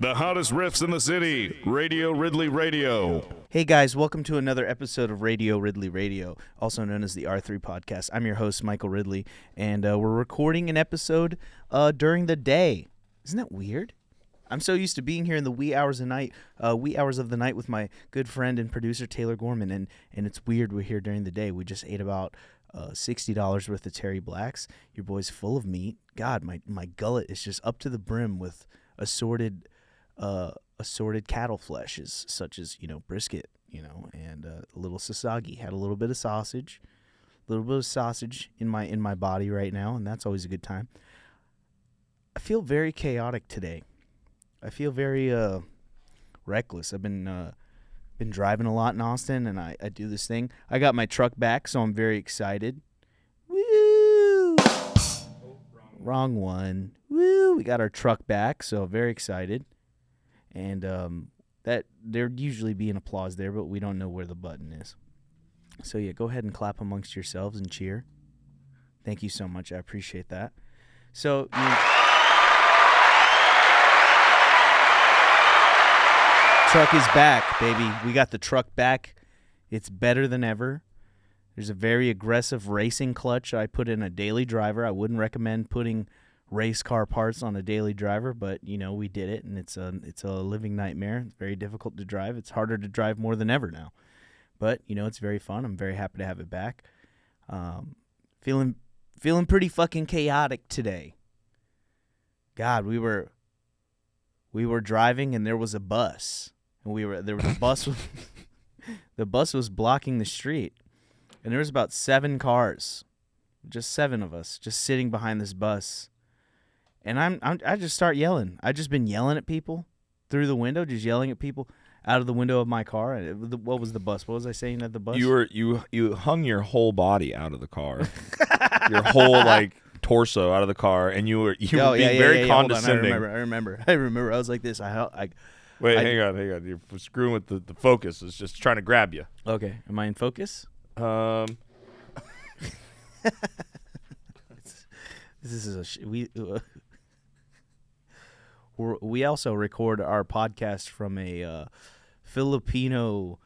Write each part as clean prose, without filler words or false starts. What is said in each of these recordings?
The hottest riffs in the city, Radio Ridley Radio. Hey guys, welcome to another episode of Radio Ridley Radio, also known as the R3 Podcast. I'm your host, Michael Ridley, and we're recording an episode during the day. Isn't that weird? I'm so used to being here in the wee hours of the night with my good friend and producer Taylor Gorman, and it's weird we're here during the day. We just ate about $60 worth of Terry Blacks. Your boy's full of meat. God, my gullet is just up to the brim with assorted cattle fleshes, such as, brisket, and a little sasagi. Had a little bit of sausage in my body right now, and that's always a good time. I feel very chaotic today. I feel very reckless. I've been driving a lot in Austin, and I do this thing. I got my truck back, so I'm very excited. Woo! Wrong one. Woo! We got our truck back, so very excited. And that there'd usually be an applause there, but we don't know where the button is. So yeah, go ahead and clap amongst yourselves and cheer. Thank you so much. I appreciate that. So truck is back, baby. We got the truck back. It's better than ever. There's a very aggressive racing clutch I put in a daily driver. I wouldn't recommend putting race car parts on a daily driver, but we did it, and it's a living nightmare. It's very difficult to drive. It's harder to drive more than ever now, but it's very fun. I'm very happy to have it back. Feeling pretty fucking chaotic today. God, we were driving, and there was a bus, and the bus was blocking the street, and there was about 7 cars, just 7 of us, just sitting behind this bus. And I just start yelling. I just been yelling at people through the window, just yelling at people out of the window of my car. What was the bus? What was I saying at the bus? You hung your whole body out of the car, your whole torso out of the car, and you were being very condescending. I remember. I was like this. Wait, hang on. You're screwing with the focus. It's just trying to grab you. Okay, am I in focus? This is we also record our podcast from a Filipino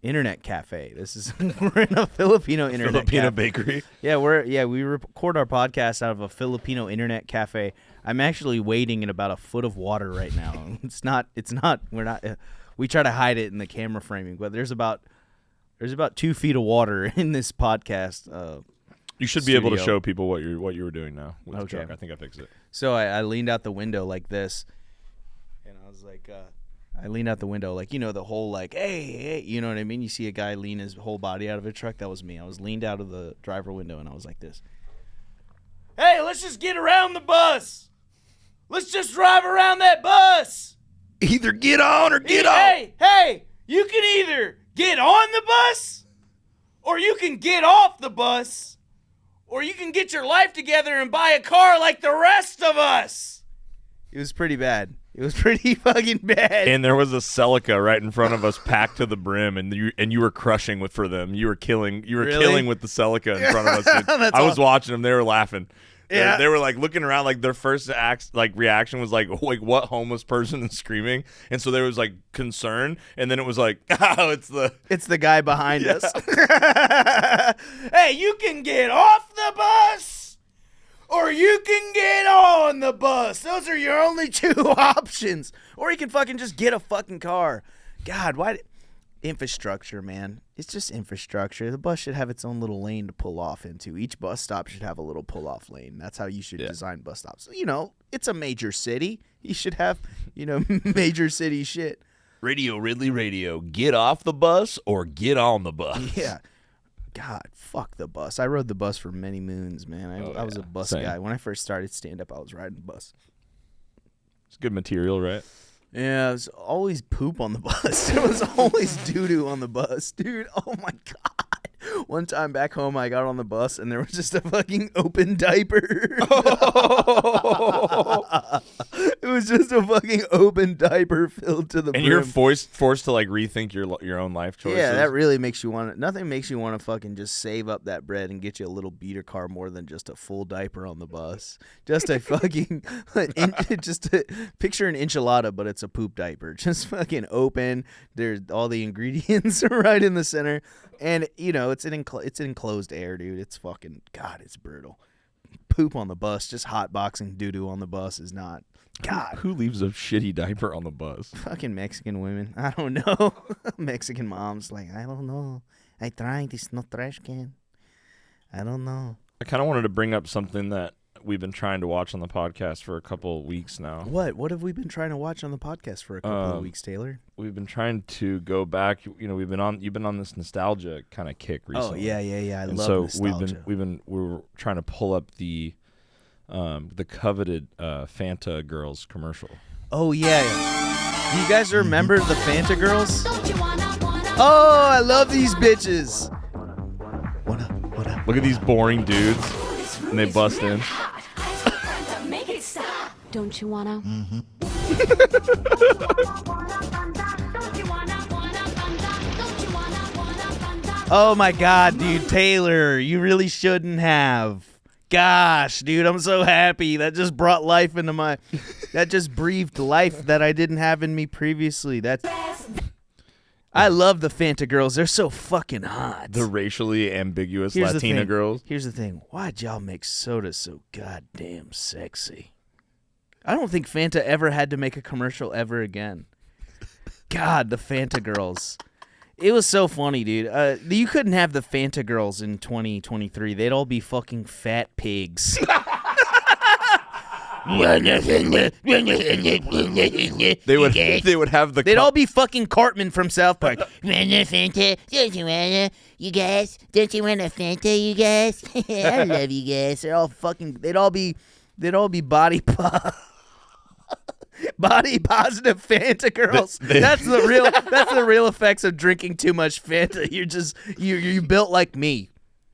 internet cafe. We're in a Filipino internet cafe. Bakery. Yeah, we record our podcast out of a Filipino internet cafe. I'm actually wading in about a foot of water right now. We try to hide it in the camera framing, but there's about 2 feet of water in this podcast. You should be able to show people what you were doing now with the truck. I think I fixed it. So I leaned out the window like this, and I was like, I leaned out the window like, the whole hey, you know what I mean? You see a guy lean his whole body out of a truck. That was me. I was leaned out of the driver window, and I was like this. Hey, let's just get around the bus. Let's just drive around that bus. Either get on or get off. Hey, you can either get on the bus, or you can get off the bus. Or you can get your life together and buy a car like the rest of us. It was pretty bad. It was pretty fucking bad. And there was a Celica right in front of us, packed to the brim, and you were crushing for them. You were killing with the Celica in front of us. Dude. I was watching them. They were laughing. Yeah. They were looking around, their first reaction was what homeless person is screaming, and so there was concern, and then it was it's the guy behind us. Hey, you can get off the bus, or you can get on the bus. Those are your only 2 options. Or you can fucking just get a fucking car. God, why? Infrastructure, man. It's just infrastructure. The bus should have its own little lane to pull off into. Each bus stop should have a little pull-off lane. That's how you should design bus stops. It's a major city. You should have, major city shit. Radio Ridley Radio. Get off the bus or get on the bus. Yeah. God, fuck the bus. I rode the bus for many moons, man. I was a bus guy. When I first started stand-up, I was riding the bus. It's good material, right? Yeah, it was always poop on the bus. There was always doo-doo on the bus. Dude, oh my God. One time back home, I got on the bus, and there was just a fucking open diaper. It was just a fucking open diaper filled to the brim. And you're forced to like rethink your own life choices. Yeah, that really makes you want to. Nothing makes you want to fucking just save up that bread and get you a little beater car more than just a full diaper on the bus. Just a fucking, picture an enchilada, but it's a poop diaper. Just fucking open. There's all the ingredients right in the center, and it's enclosed air, dude. It's fucking God. It's brutal. Poop on the bus, just hotboxing doo-doo on the bus is not. God. Who leaves a shitty diaper on the bus? Fucking Mexican women. I don't know. Mexican moms like, I don't know. I tried. It's not trash can. I don't know. I kind of wanted to bring up something that we've been trying to watch on the podcast for a couple of weeks now. What have we been trying to watch on the podcast for a couple of weeks, Taylor? We've been trying to go back. You've been on this nostalgia kind of kick recently. Oh yeah. I love nostalgia. We were trying to pull up the coveted Fanta Girls commercial. Oh yeah. Do you guys remember the Fanta Girls? Oh, I love these bitches. What up? Look at these boring dudes, and they bust in. Don't you wanna? Mm-hmm. Oh my God, dude, Taylor, you really shouldn't have. Gosh, dude, I'm so happy. That just brought life into that just breathed life that I didn't have in me previously. I love the Fanta Girls. They're so fucking hot. The racially ambiguous Latina girls. Here's the thing. Why'd y'all make soda so goddamn sexy? I don't think Fanta ever had to make a commercial ever again. God, the Fanta Girls. It was so funny, dude. You couldn't have the Fanta Girls in 2023. They'd all be fucking fat pigs. They would have the. They'd all be fucking Cartman from South Park. Fanta, don't you wanna, you guys? Don't you want a Fanta, you guys? I love you guys. They're all fucking. They'd all be body positive Fanta Girls. That's the real effects of drinking too much Fanta. You built like me.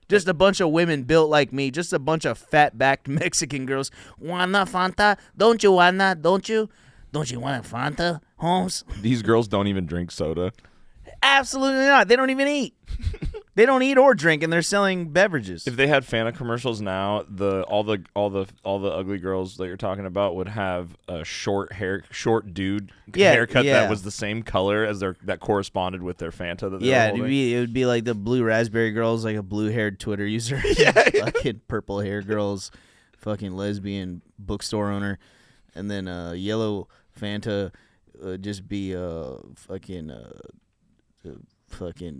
Just a bunch of women built like me. Just a bunch of fat-backed Mexican girls. Wanna Fanta? Don't you wanna? Don't you? Don't you want a Fanta, Holmes? These girls don't even drink soda. Absolutely not. They don't even eat. They don't eat or drink, and they're selling beverages. If they had Fanta commercials now, all the ugly girls that you're talking about would have a short dude haircut that was the same color as that corresponded with their Fanta. That it would be like the blue raspberry girls, like a blue-haired Twitter user. Fucking purple hair girls, fucking lesbian bookstore owner, and then yellow Fanta just be fucking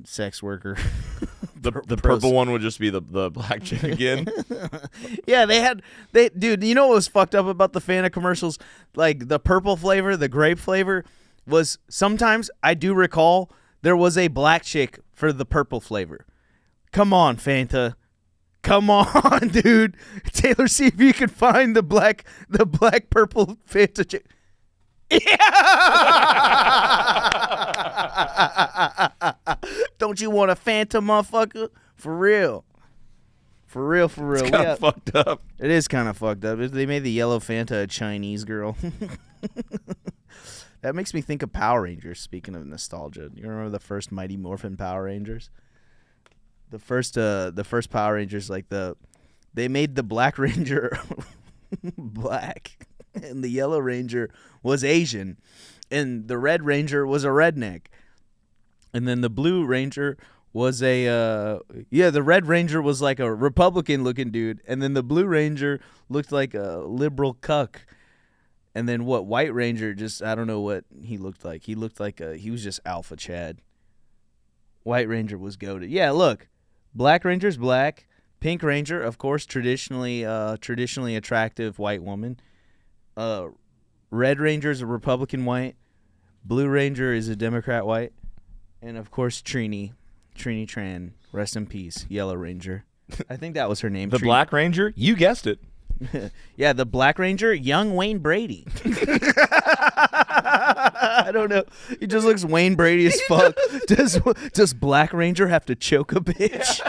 sex worker. The purple one would just be the black chick again. Yeah, dude, you know what was fucked up about the Fanta commercials? Like the purple flavor, the grape flavor was sometimes, I do recall, there was a black chick for the purple flavor. Come on, Fanta. Come on, dude. Taylor, see if you can find the black purple Fanta chick. Don't you want a Fanta, motherfucker? For real. It's kind of fucked up. It is kind of fucked up. They made the yellow Fanta a Chinese girl. That makes me think of Power Rangers, speaking of nostalgia. You remember the first Mighty Morphin Power Rangers? The first Power Rangers, they made the Black Ranger black. And the Yellow Ranger was Asian, and the Red Ranger was a redneck, and then the Blue Ranger was the Red Ranger was like a Republican-looking dude, and then the Blue Ranger looked like a liberal cuck, and then White Ranger I don't know what he looked like. He looked like he was just Alpha Chad. White Ranger was goated. Yeah, look, Black Ranger's black, Pink Ranger, of course, traditionally attractive white woman. Red Ranger is a Republican white. Blue Ranger is a Democrat white. And, of course, Trini Tran, rest in peace, Yellow Ranger. I think that was her name. The Black Ranger? You guessed it. Yeah, the Black Ranger, young Wayne Brady. I don't know. He just looks Wayne Brady as fuck. Does Black Ranger have to choke a bitch?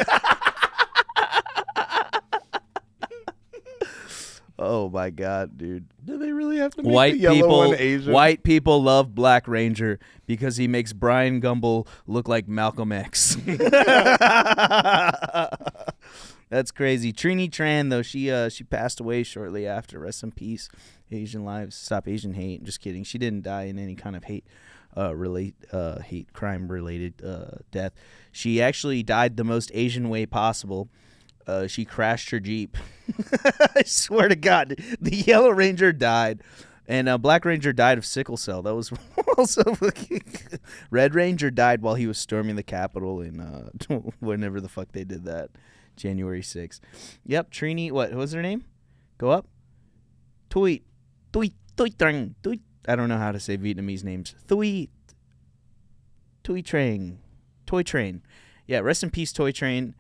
Oh my God, dude! Do they really really have to make the yellow one Asian? White people love Black Ranger because he makes Brian Gumble look like Malcolm X. That's crazy. Trini Tran, though, she passed away shortly after. Rest in peace. Asian lives. Stop Asian hate. Just kidding. She didn't die in any kind of hate crime related death. She actually died the most Asian way possible. She crashed her Jeep. I swear to God, the Yellow Ranger died. And Black Ranger died of sickle cell. That was also Red Ranger died while he was storming the Capitol in whenever the fuck they did that, January 6th. Yep, Trini. What was her name? Go up. Tweet. I don't know how to say Vietnamese names. Toi Train. Yeah, rest in peace, Toy Train.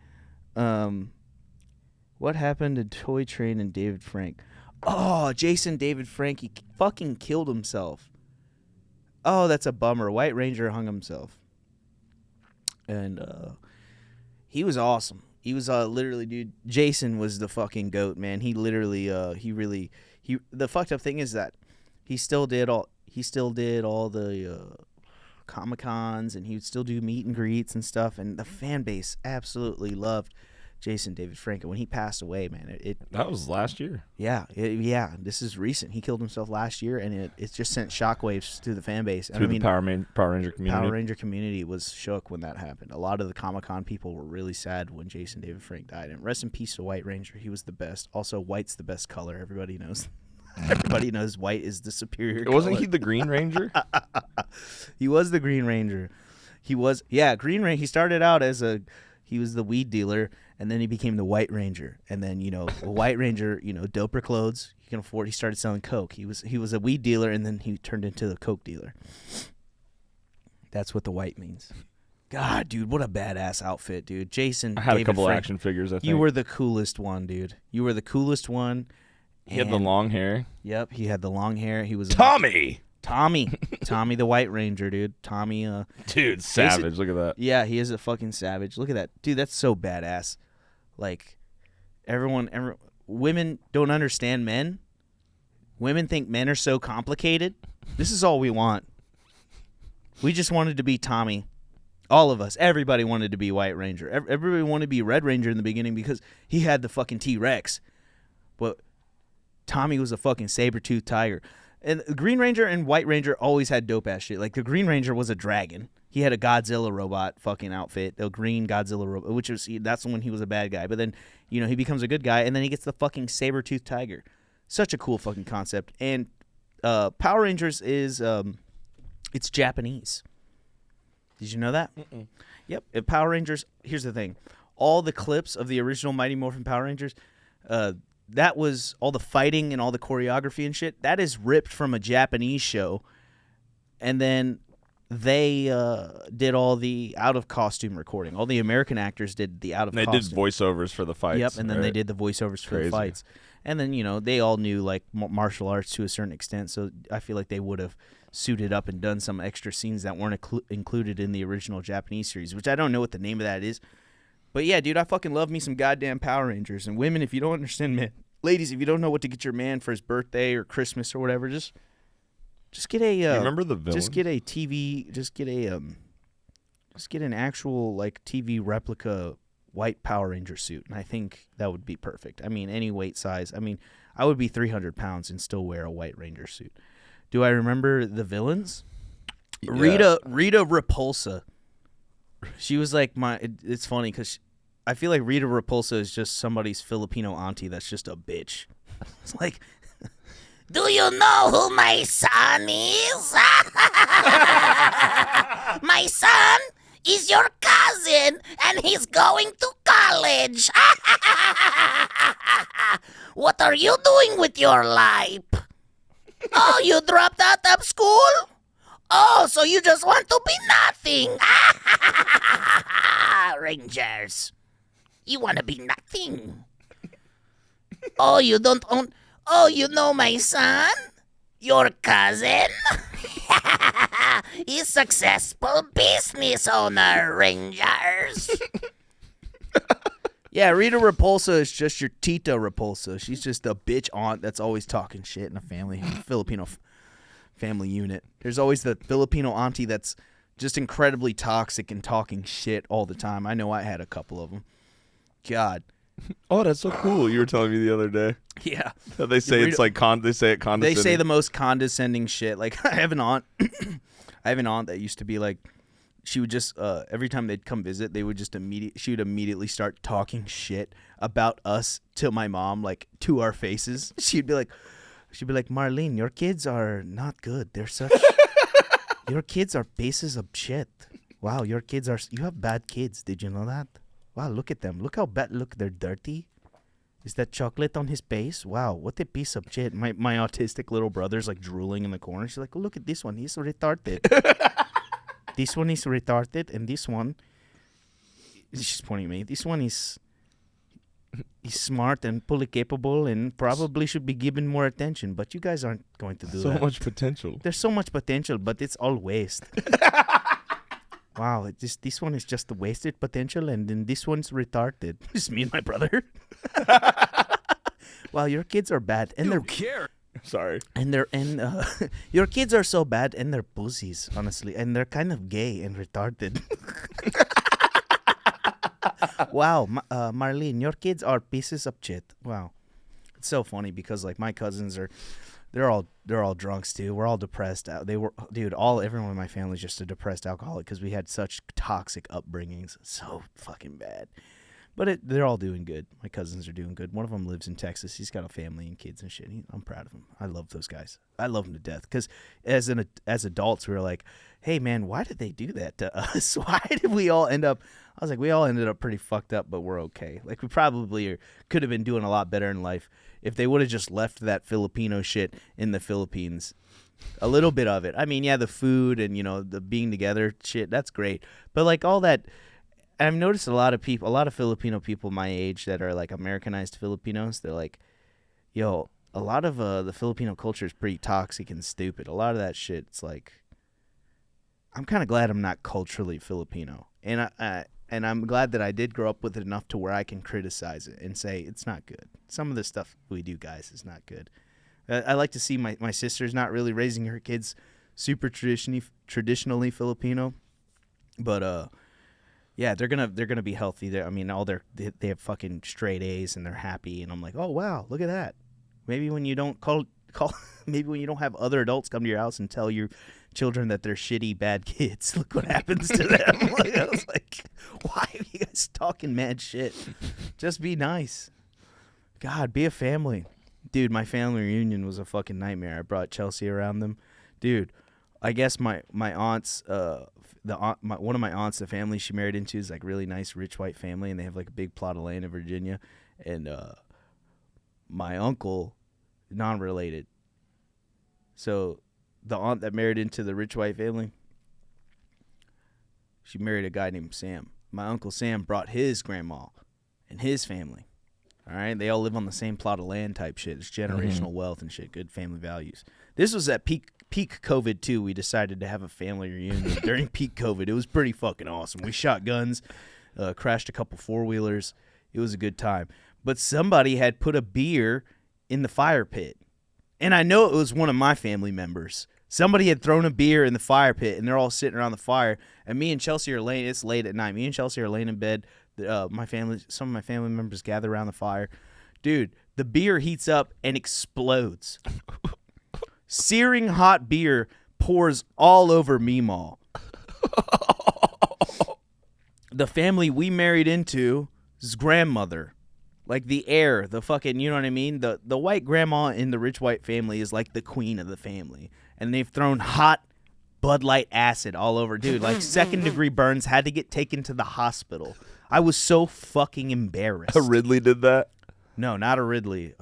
What happened to Toy Train and David Frank? Oh, Jason David Frank, he fucking killed himself. Oh, that's a bummer. White Ranger hung himself. And he was awesome. He was literally, dude, Jason was the fucking goat, man. He literally, the fucked up thing is that he still did all the Comic-Cons, and he would still do meet and greets and stuff, and the fan base absolutely loved Jason David Frank. And when he passed away, man, that was last year. Yeah, this is recent. He killed himself last year, and it just sent shockwaves through the fan base. Through the Power Ranger community. Power Ranger community was shook when that happened. A lot of the Comic-Con people were really sad when Jason David Frank died. And rest in peace to White Ranger. He was the best. Also, white's the best color. Everybody knows. Everybody knows white is the superior color. Wasn't he the Green Ranger? He was the Green Ranger. Green Ranger. He started out as he was the weed dealer, and then he became the White Ranger. And then, the White Ranger, doper clothes. He can afford. He started selling coke. He was a weed dealer, and then he turned into the coke dealer. That's what the white means. God, dude, what a badass outfit, dude. Jason, I had David a couple Frank, action figures, I think. You were the coolest one, dude. You were the coolest one. He had the long hair. Yep, he had the long hair. He was Tommy the White Ranger, dude. Tommy, dude, savage. Look at that. Yeah, he is a fucking savage. Look at that, dude. That's so badass. Like, women don't understand men. Women think men are so complicated. This is all we want. We just wanted to be Tommy. All of us. Everybody wanted to be White Ranger. Everybody wanted to be Red Ranger in the beginning because he had the fucking T-Rex. But Tommy was a fucking saber-toothed tiger. And the Green Ranger and White Ranger always had dope-ass shit. Like, the Green Ranger was a dragon. He had a Godzilla robot fucking outfit, the green Godzilla robot, that's when he was a bad guy. But then, he becomes a good guy, and then he gets the fucking saber-toothed tiger. Such a cool fucking concept. And Power Rangers is, it's Japanese. Did you know that? Mm-mm. Yep. Power Rangers, here's the thing. All the clips of the original Mighty Morphin Power Rangers, that was all the fighting and all the choreography and shit. That is ripped from a Japanese show. And then they did all the out-of-costume recording. All the American actors did the out-of-costume. They did voiceovers for the fights. Yep, and then they did the voiceovers for the fights. And then, they all knew, like, martial arts to a certain extent, so I feel like they would have suited up and done some extra scenes that weren't included in the original Japanese series, which I don't know what the name of that is. But yeah, dude, I fucking love me some goddamn Power Rangers. And women, if you don't understand, man, ladies, if you don't know what to get your man for his birthday or Christmas or whatever, just get a. Remember the villain? Just get a TV. Just get an actual like TV replica white Power Ranger suit, and I think that would be perfect. I mean, any weight size. I mean, I would be 300 pounds and still wear a White Ranger suit. Do I remember the villains? Yeah. Rita Repulsa. She was like it's funny because I feel like Rita Repulsa is just somebody's Filipino auntie that's just a bitch. It's like, do you know who my son is? My son is your cousin, and he's going to college. What are you doing with your life? Oh, you dropped out of school? Oh, so you just want to be nothing. Rangers. You want to be nothing. Oh, you don't own... Oh, you know my son? Your cousin? He's successful business owner, Rangers. Yeah, Rita Repulsa is just your Tita Repulsa. She's just a bitch aunt that's always talking shit in a Filipino family unit. There's always the Filipino auntie that's just incredibly toxic and talking shit all the time. I know I had a couple of them. God. Oh, that's so cool. You were telling me the other day. Yeah. They say it's like they say it condescending. They say the most condescending shit. Like I have an aunt that used to be like, she would just every time they'd come visit, she would immediately start talking shit about us to my mom, like to our faces. She'd be like, Marlene, your kids are not good. They're such your kids are pieces of shit. Wow, you have bad kids. Did you know that? Wow, look at them. Look how bad. Look, they're dirty. Is that chocolate on his face? Wow, what a piece of shit. My autistic little brother's like drooling in the corner. She's like, oh, look at this one. He's retarded. This one is retarded, and this one, she's pointing at me, this one he's smart and fully capable and probably should be given more attention, but you guys aren't going to do that. So much potential. There's so much potential, but it's all waste. Wow, this one is just the wasted potential, and then this one's retarded. Just me and my brother. Wow, your kids are bad, and they're Sorry. And your kids are so bad, and they're pussies, honestly, and they're kind of gay and retarded. Wow, Marlene, your kids are pieces of shit. Wow, it's so funny because like my cousins they're all drunks too. We're all depressed. Everyone in my family is just a depressed alcoholic because we had such toxic upbringings. So fucking bad. But they're all doing good. My cousins are doing good. One of them lives in Texas. He's got a family and kids and shit. I'm proud of him. I love those guys. I love them to death. Because as adults, we were like, hey, man, why did they do that to us? Why did we all end up? I was like, we all ended up pretty fucked up, but we're okay. Like, we probably could have been doing a lot better in life if they would have just left that Filipino shit in the Philippines. A little bit of it. I mean, yeah, the food and, the being together shit, that's great. But, like, all that. I've noticed a lot of Filipino people my age that are like Americanized Filipinos. They're like, yo, a lot of the Filipino culture is pretty toxic and stupid. A lot of that shit, it's like, I'm kind of glad I'm not culturally Filipino. And I'm glad that I did grow up with it enough to where I can criticize it and say, it's not good. Some of the stuff we do, guys, is not good. I like to see my sister's not really raising her kids super traditionally Filipino. But, yeah, they're gonna be healthy. They have fucking straight A's and they're happy. And I'm like, oh wow, look at that. Maybe when you don't maybe when you don't have other adults come to your house and tell your children that they're shitty, bad kids, look what happens to them. Like, I was like, why are you guys talking mad shit? Just be nice. God, be a family, dude. My family reunion was a fucking nightmare. I brought Chelsea around them, dude. I guess my aunt's one of my aunts, the family she married into is like really nice, rich white family, and they have like a big plot of land in Virginia. And my uncle, non-related. So the aunt that married into the rich white family, she married a guy named Sam. My Uncle Sam brought his grandma and his family. All right, they all live on the same plot of land type shit. It's generational wealth and shit, good family values. This was at peak COVID too. We decided to have a family reunion during peak COVID. It was pretty fucking awesome. We shot guns, crashed a couple four-wheelers. It was a good time. But somebody had put a beer in the fire pit. And I know it was one of my family members. Somebody had thrown a beer in the fire pit, and they're all sitting around the fire. And me and Chelsea are laying. It's late at night. Me and Chelsea are laying in bed. Some of my family members gather around the fire. Dude, the beer heats up and explodes. Searing hot beer pours all over Meemaw. The family we married into, his grandmother, like the heir, the fucking, you know what I mean? The white grandma in the rich white family is like the queen of the family. And they've thrown hot Bud Light acid all over. Dude, like second-degree burns, had to get taken to the hospital. I was so fucking embarrassed. A Ridley did that? No, not a Ridley.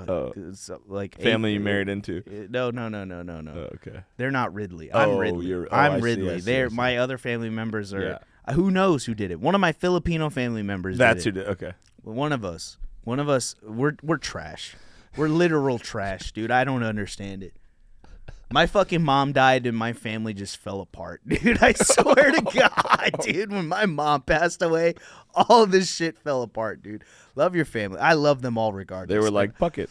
Like family you married into? No. Oh, okay. They're not Ridley. I'm Ridley. I'm Ridley. They're my other family members are. Yeah. Who knows who did it? One of my Filipino family members. That's who did. Okay. One of us. We're trash. We're literal trash, dude. I don't understand it. My fucking mom died and my family just fell apart, dude. I swear to God, dude. When my mom passed away, all of this shit fell apart, dude. Love your family. I love them all regardless. They were like, bucket.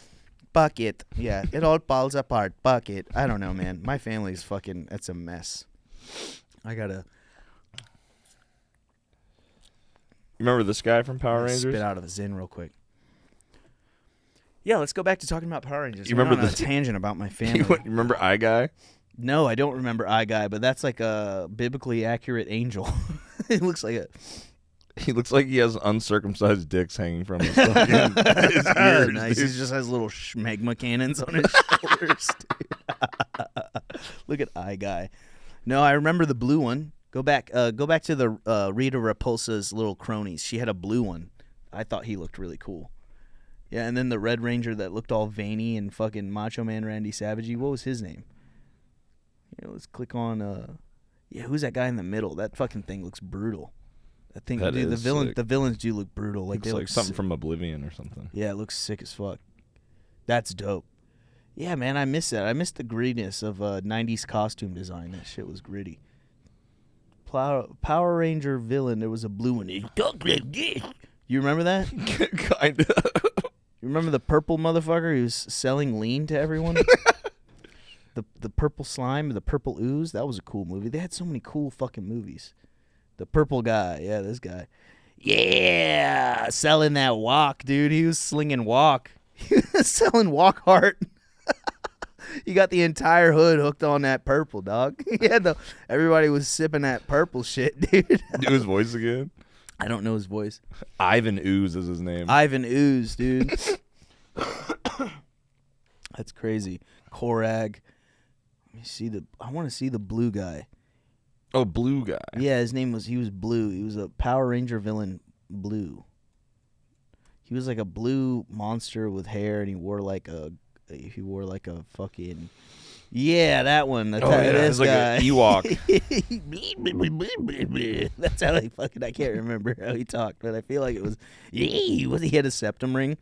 Bucket. Yeah, it all falls apart. Bucket. I don't know, man. My family's fucking, it's a mess. I gotta. Remember this guy from Power Rangers? Spit out of the Zin real quick. Yeah, let's go back to talking about Power Rangers. You remember the tangent about my family? You remember Eye Guy? No, I don't remember Eye Guy, but that's like a biblically accurate angel. It looks like it. He looks like he has uncircumcised dicks hanging from his, fucking, his ears. Nice. Dude. He just has little magma cannons on his shoulders. Look at Eye Guy. No, I remember the blue one. Go back to the Rita Repulsa's little cronies. She had a blue one. I thought he looked really cool. Yeah, and then the Red Ranger that looked all veiny and fucking Macho Man Randy Savage. What was his name? Yeah, let's click on. Yeah, who's that guy in the middle? That fucking thing looks brutal. That thing, that dude. Is the sick. the villains do look brutal. Like they look something from Oblivion or something. Yeah, it looks sick as fuck. That's dope. Yeah, man, I miss that. I miss the grittiness of '90s costume design. That shit was gritty. Power Ranger villain. There was a blue one. He talked like this. You remember that? Kinda. You remember the purple motherfucker who was selling lean to everyone? the purple slime, the purple ooze. That was a cool movie. They had so many cool fucking movies. The purple guy. Yeah, this guy. Yeah, selling that walk, dude. He was slinging walk. He was selling walk heart. He got the entire hood hooked on that purple, dog. Everybody was sipping that purple shit, dude. Do his voice again. I don't know his voice. Ivan Ooze is his name. Ivan Ooze, dude. That's crazy. Korag. Let me see I want to see the blue guy. Oh, blue guy. Yeah, he was blue. He was a Power Ranger villain, blue. He was like a blue monster with hair, and he wore like a fucking. Yeah, that one. This like guy. an Ewok. That's how I can't remember how he talked, but I feel like it was. He had a septum ring.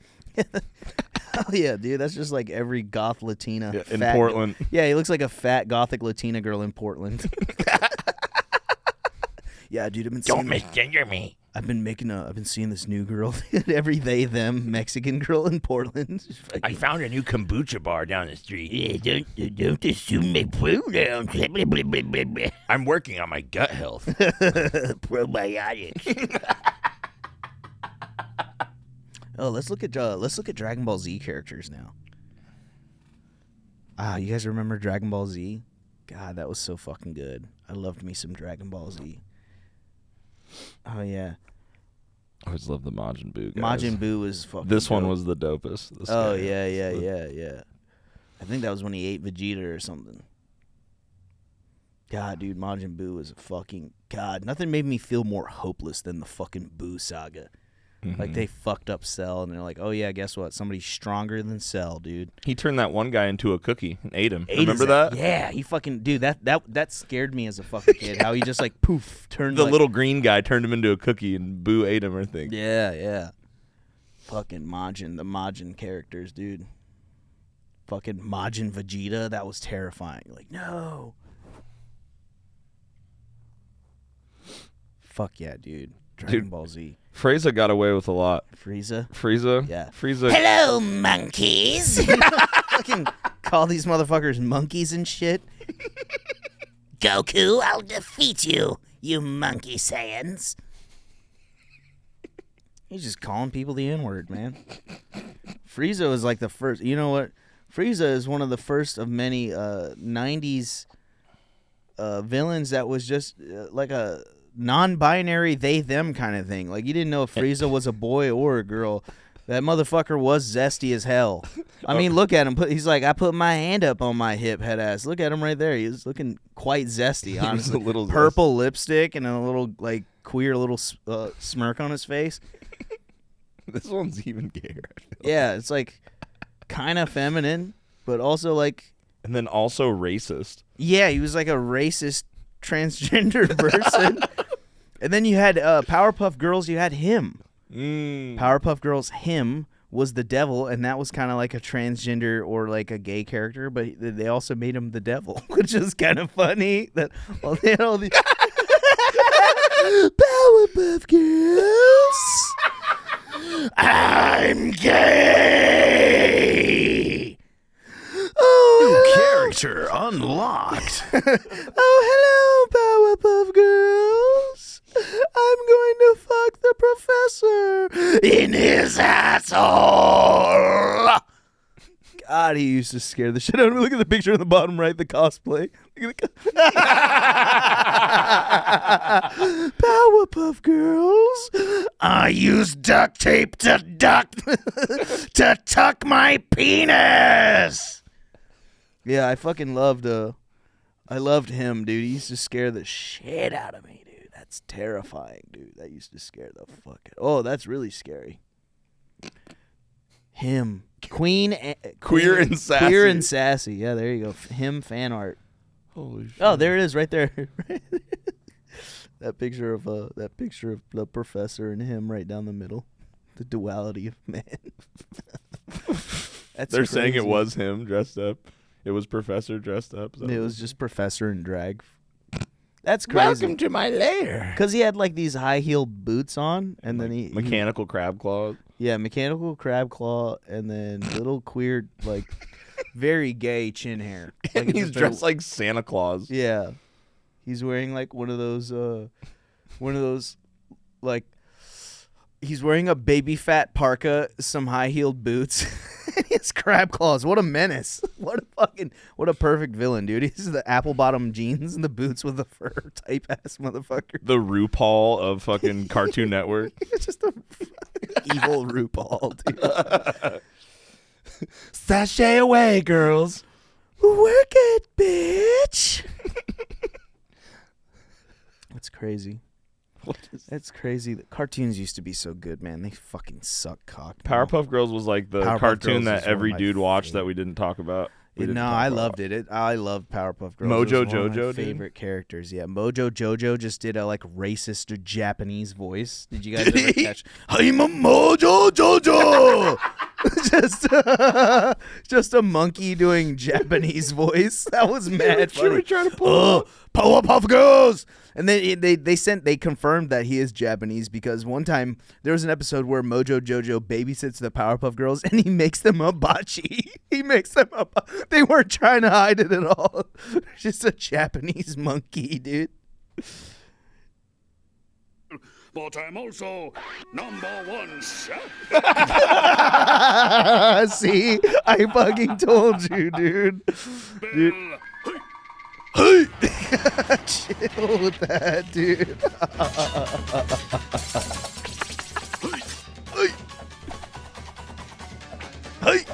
Oh yeah, dude. That's just like every goth Latina in Portland. Yeah, he looks like a fat gothic Latina girl in Portland. Yeah, dude. Don't misgender me. I've been seeing this new girl, every they them Mexican girl in Portland. I found a new kombucha bar down the street. Yeah, don't assume my pronouns. I'm working on my gut health. Probiotics. Oh, let's look at Dragon Ball Z characters now. You guys remember Dragon Ball Z? God, that was so fucking good. I loved me some Dragon Ball Z. Oh yeah. I always love the Majin Buu guys. Majin Buu was fucking This one dope. was the dopest. This Oh guy. yeah. I think that was when he ate Vegeta or something. God, dude, Majin Buu was a fucking God. Nothing made me feel more hopeless than the fucking Buu saga. Mm-hmm. Like they fucked up Cell, and they're like, "Oh yeah, guess what? Somebody's stronger than Cell, dude." He turned that one guy into a cookie and ate him. Remember that? Yeah, he fucking dude. That scared me as a fucking kid. How he just like poof turned The like, little green guy turned him into a cookie, and Boo ate him. I think. Yeah. Fucking Majin, the Majin characters, dude. Fucking Majin Vegeta, that was terrifying. Like, no. Fuck yeah, dude. Dragon Ball Z. Frieza got away with a lot. Frieza? Yeah. Frieza. Hello, monkeys. Fucking call these motherfuckers monkeys and shit. Goku, I'll defeat you, you monkey Saiyans. He's just calling people the N-word, man. Frieza is like the first. You know what? Frieza is one of the first of many 90s villains that was just like a non-binary they-them kind of thing. Like, you didn't know if Frieza was a boy or a girl. That motherfucker was zesty as hell. I mean, look at him. He's like, I put my hand up on my hip, head ass. Look at him right there. He was looking quite zesty, honestly. a little purple lipstick and a little, like, queer little smirk on his face. This one's even gayer. Yeah, it's like kind of feminine, but also like. And then also racist. Yeah, he was like a racist transgender person. And then you had Powerpuff Girls. You had him. Powerpuff Girls, him was the devil, and that was kind of like a transgender or like a gay character, but they also made him the devil, which is kind of funny. That they had all the Powerpuff Girls. I'm gay. New character unlocked. Oh, hello, Powerpuff Girls. I'm going to fuck the professor in his asshole. God, he used to scare the shit out of me. Look at the picture in the bottom right, the cosplay. Powerpuff Girls. I use duct tape to tuck my penis. Yeah, I fucking loved him, dude. He used to scare the shit out of me, dude. That's terrifying, dude. That used to scare the fuck out. Oh, that's really scary. Him. Queer and sassy. Yeah, there you go. Him fan art. Holy shit. Oh, there it is right there. that picture of the professor and him right down the middle. The duality of man. That's They're crazy. saying it was him dressed up. It was Professor dressed up. It was just professor in drag. That's crazy. Welcome to my lair. Because he had like these high heeled boots on, and then he mechanical crab claw. Yeah, mechanical crab claw, and then little queer, like very gay chin hair. Like He's dressed like Santa Claus. Yeah, he's wearing like one of those like he's wearing a baby fat parka, some high heeled boots. His crab claws. What a menace. What a perfect villain, dude. He's the apple bottom jeans and the boots with the fur type ass motherfucker. The RuPaul of fucking Cartoon Network. It's just a evil RuPaul, dude. Sashay away, girls. Work it, bitch. That's crazy. That's crazy. The cartoons used to be so good, man. They fucking suck cock. Powerpuff Girls was like the Powerpuff cartoon Girls that is one every of my dude watched favorite. that we didn't talk about. I loved it. I loved Powerpuff Girls. Mojo It was one of my Jojo, dude? favorite characters. Yeah, Mojo Jojo just did a like racist Japanese voice. Did you guys ever catch? I'm a Mojo Jojo. just a monkey doing Japanese voice. That was mad funny. Trying to pull Powerpuff Girls. And then they confirmed that he is Japanese because one time there was an episode where Mojo Jojo babysits the Powerpuff Girls and he makes them a bocce. He makes them a. They weren't trying to hide it at all. Just a Japanese monkey, dude. But I'm also #1 chef. See, I fucking told you, dude. Bill. Hey, chill with that, dude. Hey. Hey.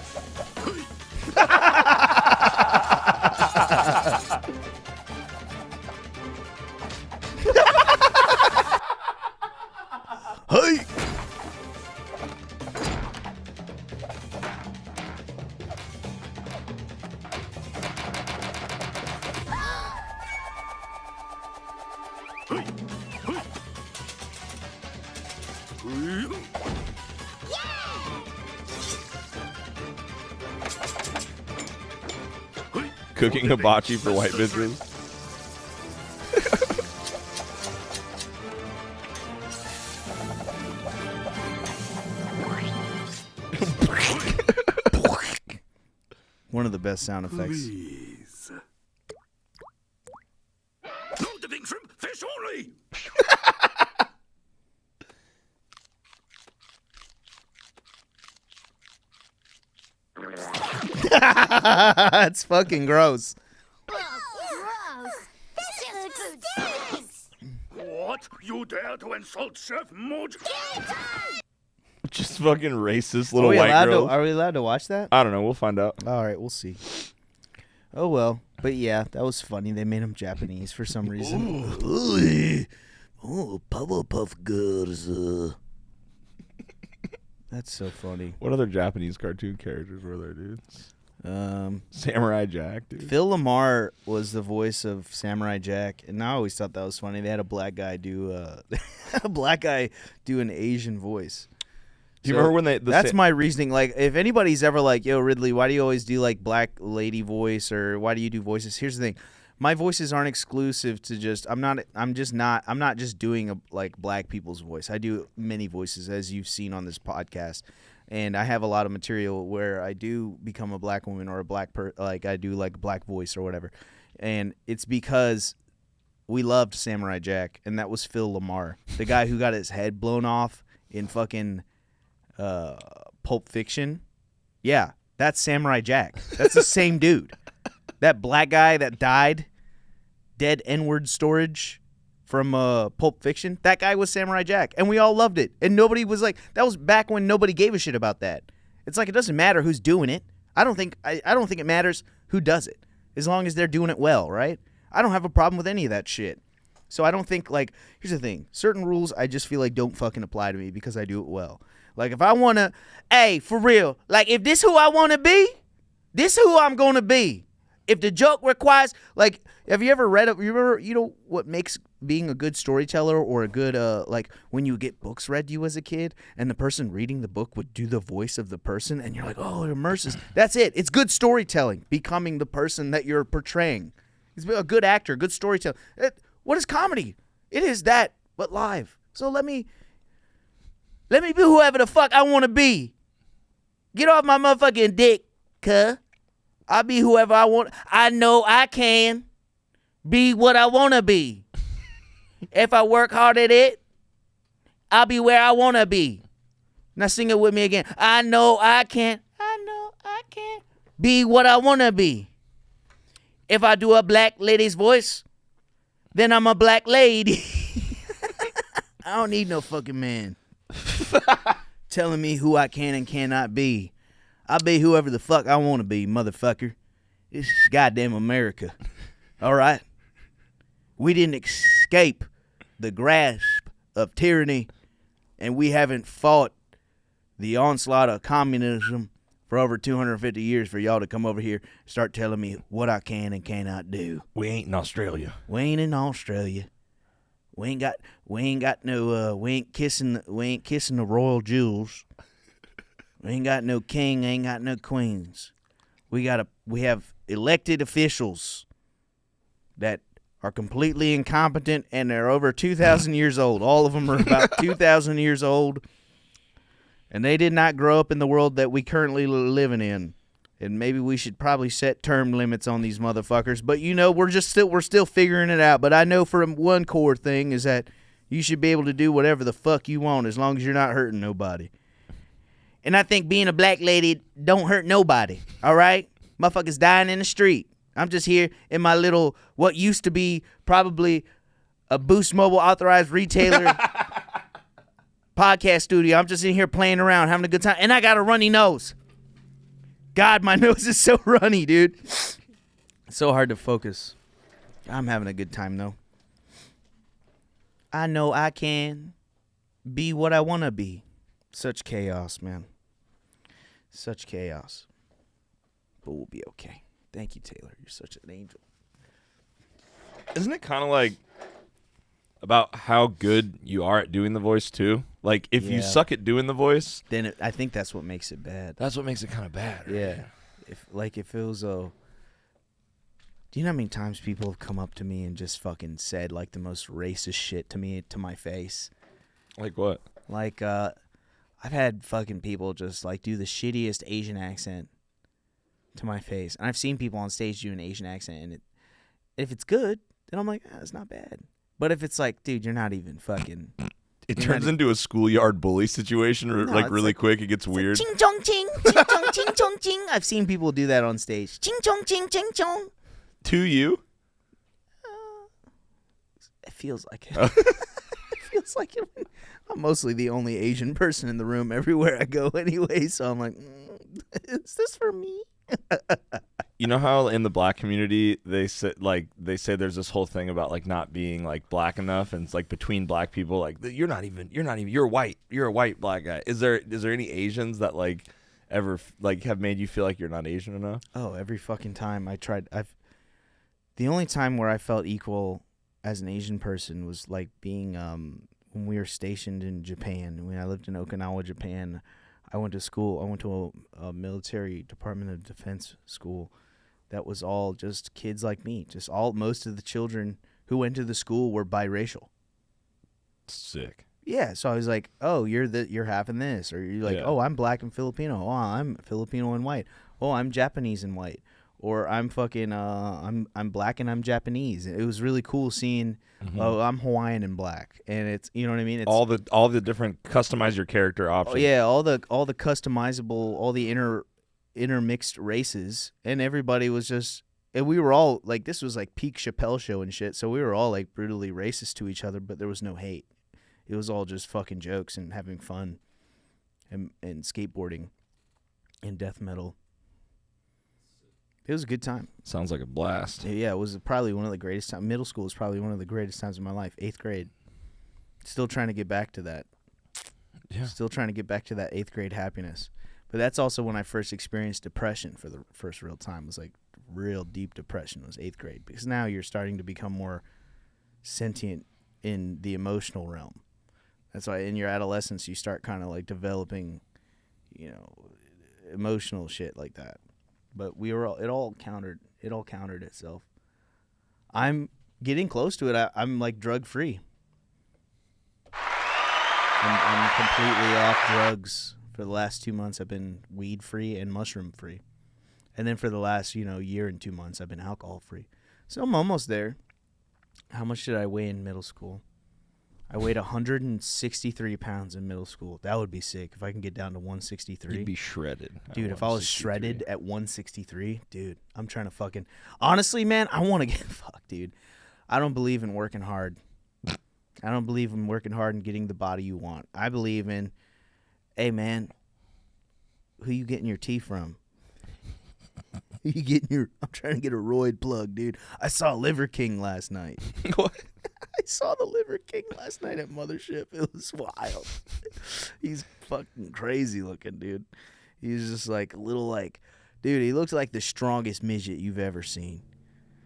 Cooking hibachi for white bitches. One of the best sound effects. Please. No dipping shrimp, fish only. It's fucking gross. Gross! This stinks! What? You dare to insult Chef Mojo? Just fucking racist little white girls. Are we allowed to watch that? I don't know. We'll find out. All right, we'll see. Oh, well. But yeah, that was funny. They made him Japanese for some reason. Oh, Powerpuff Girls. That's so funny. What other Japanese cartoon characters were there, dudes? Samurai Jack, dude. Phil Lamar was the voice of Samurai Jack, and I always thought that was funny. They had a black guy do an Asian voice. Do you remember when they? That's my reasoning. Like, if anybody's ever like, "Yo, Ridley, why do you always do like black lady voice, or why do you do voices?" Here's the thing: my voices aren't exclusive to just. I'm not just doing a like black people's voice. I do many voices, as you've seen on this podcast, and I have a lot of material where I do become a black woman or a black like I do like black voice or whatever, and it's because we loved Samurai Jack, and that was Phil Lamar, the guy who got his head blown off in fucking Pulp Fiction. Yeah, that's Samurai Jack. That's the same dude. That black guy that died, dead N-word storage from Pulp Fiction, that guy was Samurai Jack, and we all loved it. And nobody was like, that was back when nobody gave a shit about that. It's like, it doesn't matter who's doing it. I don't think it matters who does it, as long as they're doing it well, right? I don't have a problem with any of that shit. So I don't think, like, here's the thing. Certain rules I just feel like don't fucking apply to me because I do it well. Like, if I want to, hey, for real, like, if this who I want to be, this who I'm going to be. If the joke requires, like, have you ever read, you know what makes being a good storyteller or a good, like, when you get books read to you as a kid and the person reading the book would do the voice of the person and you're like, oh, it immerses. That's it. It's good storytelling, becoming the person that you're portraying. He's a good actor, good storyteller. What is comedy? It is that, but live. So let me be whoever the fuck I want to be. Get off my motherfucking dick, cuh. I'll be whoever I want. I know I can be what I want to be. If I work hard at it, I'll be where I want to be. Now sing it with me again. I know I can be what I want to be. If I do a black lady's voice, then I'm a black lady. I don't need no fucking man telling me who I can and cannot be. I'll be whoever the fuck I want to be, motherfucker. This is goddamn America. All right? We didn't escape the grasp of tyranny, and we haven't fought the onslaught of communism for over 250 years for y'all to come over here and start telling me what I can and cannot do. We ain't in Australia. We ain't in Australia. We ain't kissing the royal jewels. We ain't got no king, ain't got no queens. We have elected officials that are completely incompetent, and they're over 2,000 years old. All of them are about 2,000 years old. And they did not grow up in the world that we currently living in. And maybe we should probably set term limits on these motherfuckers. But you know, we're still figuring it out. But I know for one core thing is that you should be able to do whatever the fuck you want as long as you're not hurting nobody. And I think being a black lady don't hurt nobody. All right? Motherfuckers dying in the street. I'm just here in my little, what used to be probably a Boost Mobile authorized retailer podcast studio. I'm just in here playing around, having a good time. And I got a runny nose. God, my nose is so runny, dude. It's so hard to focus. I'm having a good time, though. I know I can be what I want to be. Such chaos, man. Such chaos. But we'll be okay. Thank you, Taylor. You're such an angel. Isn't it kind of like about how good you are at doing the voice, too? Like, if you suck at doing the voice, then I think that's what makes it bad. That's what makes it kind of bad. Right? Yeah. If it was do you know how many times people have come up to me and just fucking said like the most racist shit to me to my face? Like what? Like I've had fucking people just like do the shittiest Asian accent to my face. And I've seen people on stage do an Asian accent, and if it's good, then I'm like, it's not bad. But if it's like, dude, you're not even fucking... It turns into a schoolyard bully situation, really quick. It gets weird. Ching chong ching, ching chong ching chong ching. I've seen people do that on stage. Ching chong ching ching chong. To you? It feels like it. It feels like it. I'm mostly the only Asian person in the room everywhere I go anyway, so I'm like, is this for me? You know how in the black community they say there's this whole thing about like not being like black enough, and it's like between black people, like you're white, you're a white black guy. Is there any Asians that like ever like have made you feel like you're not Asian enough? Oh, every fucking time I tried. The only time where I felt equal as an Asian person was like being when we were stationed in Japan. When I lived in Okinawa, Japan, I went to school. I went to a military Department of Defense school that was all just kids like me. Most of the children who went to the school were biracial. Sick. Yeah, so I was like, "Oh, you're having this," or you're like, Yeah. "Oh, I'm black and Filipino. Oh, I'm Filipino and white. Oh, I'm Japanese and white, or I'm fucking I'm black and I'm Japanese." It was really cool seeing. Oh, I'm Hawaiian and black, and it's you know what I mean. It's all the different customize your character options. yeah, all the customizable, all the intermixed races, and everybody was just. And we were all like, this was like peak Chappelle show and shit. So we were all like brutally racist to each other, but there was no hate. It was all just fucking jokes and having fun and skateboarding and death metal. It was a good time. Sounds like a blast. Yeah, it was probably one of the greatest times. Middle school was probably one of the greatest times of my life. 8th grade. Still trying to get back to that. Yeah. Still trying to get back to that 8th grade happiness. But that's also when I first experienced depression for the first real time. It was like real deep depression was 8th grade. Because now you're starting to become more sentient in the emotional realm. That's why in your adolescence you start kind of like developing, emotional shit like that. But it all countered itself. I'm getting close to it. I'm like drug free. I'm completely off drugs. For the last 2 months I've been weed free and mushroom free. And then for the last, year and 2 months I've been alcohol free. So I'm almost there. How much did I weigh in middle school? I weighed 163 pounds in middle school. That would be sick if I can get down to 163. You'd be shredded. Dude, if I was shredded at 163, dude, I'm trying to fucking... Honestly, man, I want to get fucked, dude. I don't believe in working hard. I don't believe in working hard and getting the body you want. I believe in, hey, man, who you getting your tea from? I'm trying to get a roid plug, dude. I saw Liver King last night. What? I saw the Liver King last night at Mothership. It was wild. He's fucking crazy looking, dude. He's just like a little dude, he looks like the strongest midget you've ever seen.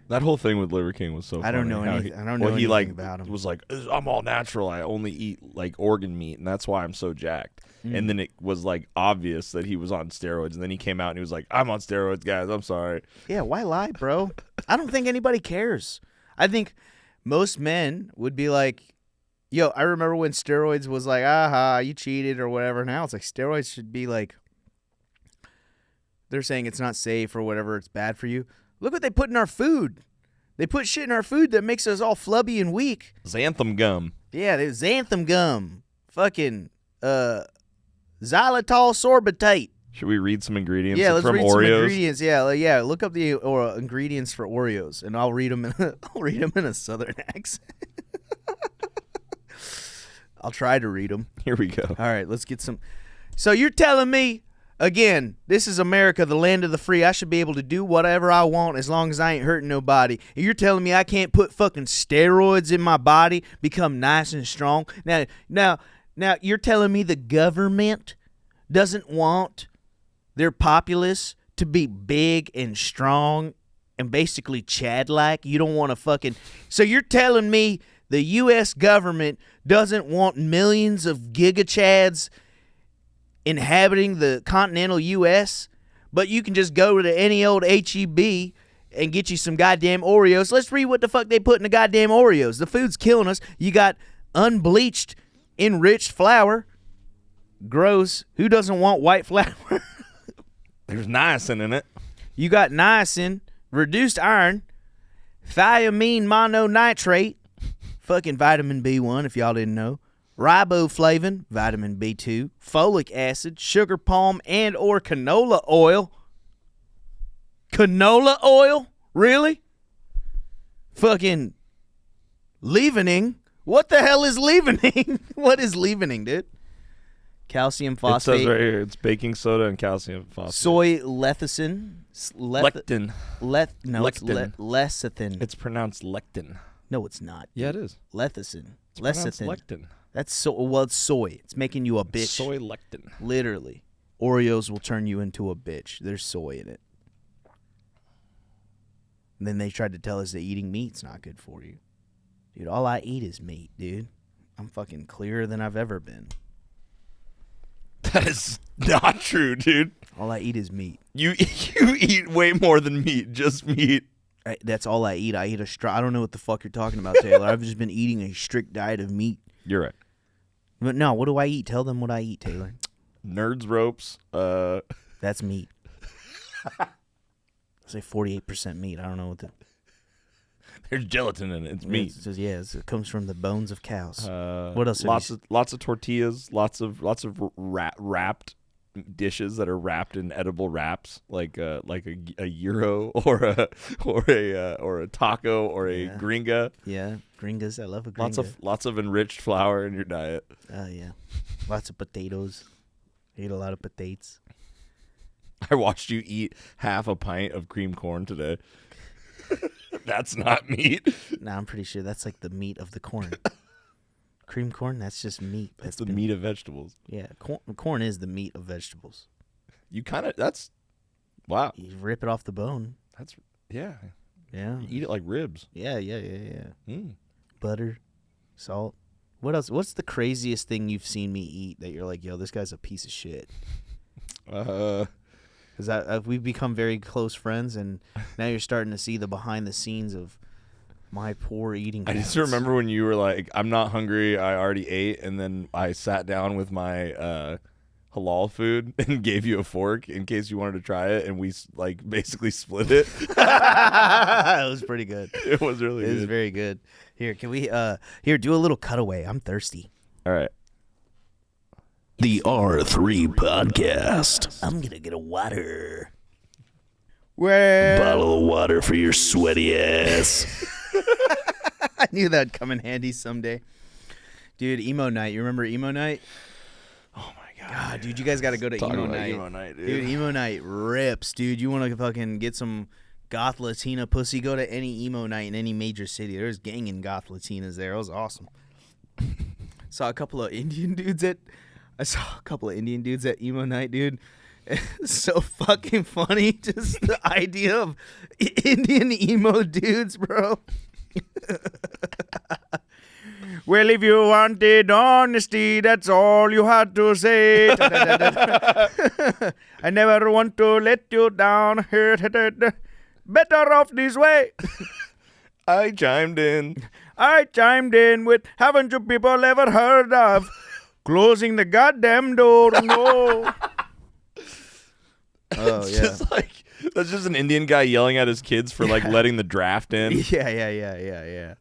That whole thing with Liver King was so funny. I don't know anything about him. Was like, I'm all natural. I only eat like organ meat, and that's why I'm so jacked. And then it was like obvious that he was on steroids, and then he came out and he was like, I'm on steroids, guys. I'm sorry. Yeah, why lie, bro? I don't think anybody cares. I think most men would be like, yo, I remember when steroids was like, aha, you cheated or whatever. Now it's like steroids should be like, they're saying it's not safe or whatever, it's bad for you. Look what they put in our food. They put shit in our food that makes us all flubby and weak. Xanthan gum. Yeah, there's xanthan gum. Fucking xylitol sorbitate. Should we read some ingredients Yeah, let's from read Oreos? some ingredients. Yeah. Look up the ingredients for Oreos, and I'll read them in a southern accent. I'll try to read them. Here we go. All right, let's get some. So you're telling me, again, this is America, the land of the free. I should be able to do whatever I want as long as I ain't hurting nobody. And you're telling me I can't put fucking steroids in my body, become nice and strong? Now, you're telling me the government doesn't want their populace to be big and strong and basically Chad-like? You don't want to fucking... So you're telling me the U.S. government doesn't want millions of giga-Chads inhabiting the continental U.S., but you can just go to any old H-E-B and get you some goddamn Oreos. Let's read what the fuck they put in the goddamn Oreos. The food's killing us. You got unbleached, enriched flour. Gross. Who doesn't want white flour? There's niacin in it. You got niacin, reduced iron, thiamine mononitrate, fucking vitamin B1 if y'all didn't know, riboflavin, vitamin B2, folic acid, sugar palm, and or canola oil. Canola oil? Really? Fucking leavening? What the hell is leavening? What is leavening, dude? Calcium phosphate. It says right here, it's baking soda and calcium phosphate. Soy lecithin. Lectin. Lectin. It's lecithin. It's pronounced lectin. No, it's not. Yeah, it is. Lecithin. It's pronounced Lecithin. lectin. That's it's soy. It's making you a bitch. Soy lectin. Literally. Oreos will turn you into a bitch. There's soy in it. And then they tried to tell us that eating meat's not good for you. Dude, all I eat is meat, dude. I'm fucking clearer than I've ever been. That is not true, dude. All I eat is meat. You eat way more than meat, just meat. That's all I eat. I eat I don't know what the fuck you're talking about, Taylor. I've just been eating a strict diet of meat. You're right. But no, what do I eat? Tell them what I eat, Taylor. Nerds ropes. That's meat. I say 48% meat. I don't know what the... There's gelatin in it. It's meat. It comes from the bones of cows. What else? Lots of tortillas. Lots of wrapped dishes that are wrapped in edible wraps, like a gyro or a taco or a gringa. Yeah, gringas. I love a gringa. Lots of enriched flour in your diet. Yeah, lots of potatoes. I eat a lot of potatoes. I watched you eat half a pint of cream corn today. That's not meat. Nah, I'm pretty sure that's like the meat of the corn. Cream corn, that's just meat. That's the meat of vegetables. Yeah, corn is the meat of vegetables. That's, wow. You rip it off the bone. Yeah. Yeah. You eat it like ribs. Yeah. Butter, salt. What else? What's the craziest thing you've seen me eat that you're like, yo, this guy's a piece of shit? Because we've become very close friends, and now you're starting to see the behind the scenes of my poor eating habits. I just remember when you were like, I'm not hungry, I already ate, and then I sat down with my halal food and gave you a fork in case you wanted to try it, and we like basically split it. It was pretty good. It was really good. It was very good. Here, can we do a little cutaway? I'm thirsty. All right. The R3 Podcast. I'm gonna get a water. Bottle of water for your sweaty ass. I knew that'd come in handy someday. Dude, emo night. You remember emo night? Oh my god, dude, you guys got to go to emo night. Emo night, dude. Dude, emo night rips, dude. You want to fucking get some goth Latina pussy? Go to any emo night in any major city. There's ganging goth Latinas there. It was awesome. Saw a couple of Indian dudes at emo night, dude. It's so fucking funny. Just the idea of Indian emo dudes, bro. Well, if you wanted honesty, that's all you had to say. I never want to let you down. Better off this way. I chimed in with, haven't you people ever heard of closing the goddamn door? No. Oh, yeah. That's just an Indian guy yelling at his kids for like letting the draft in. Yeah.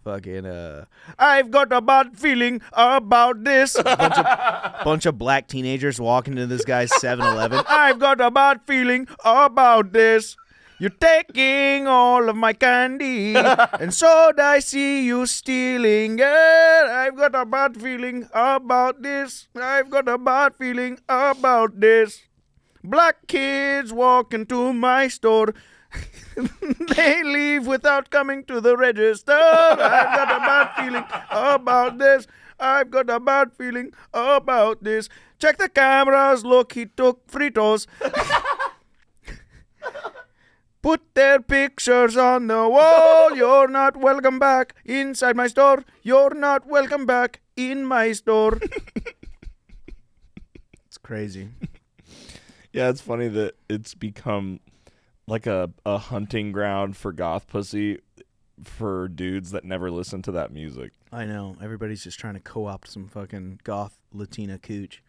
Fucking, I've got a bad feeling about this. Bunch of black teenagers walking into this guy's 7-Eleven. I've got a bad feeling about this. You're taking all of my candy, and so I see you stealing it. I've got a bad feeling about this. I've got a bad feeling about this. Black kids walk into my store. They leave without coming to the register. I've got a bad feeling about this. I've got a bad feeling about this. Check the cameras. Look, he took Fritos. Put their pictures on the wall. You're not welcome back inside my store. You're not welcome back in my store. It's crazy. Yeah, it's funny that it's become like a hunting ground for goth pussy for dudes that never listen to that music. I know. Everybody's just trying to co-opt some fucking goth Latina cooch.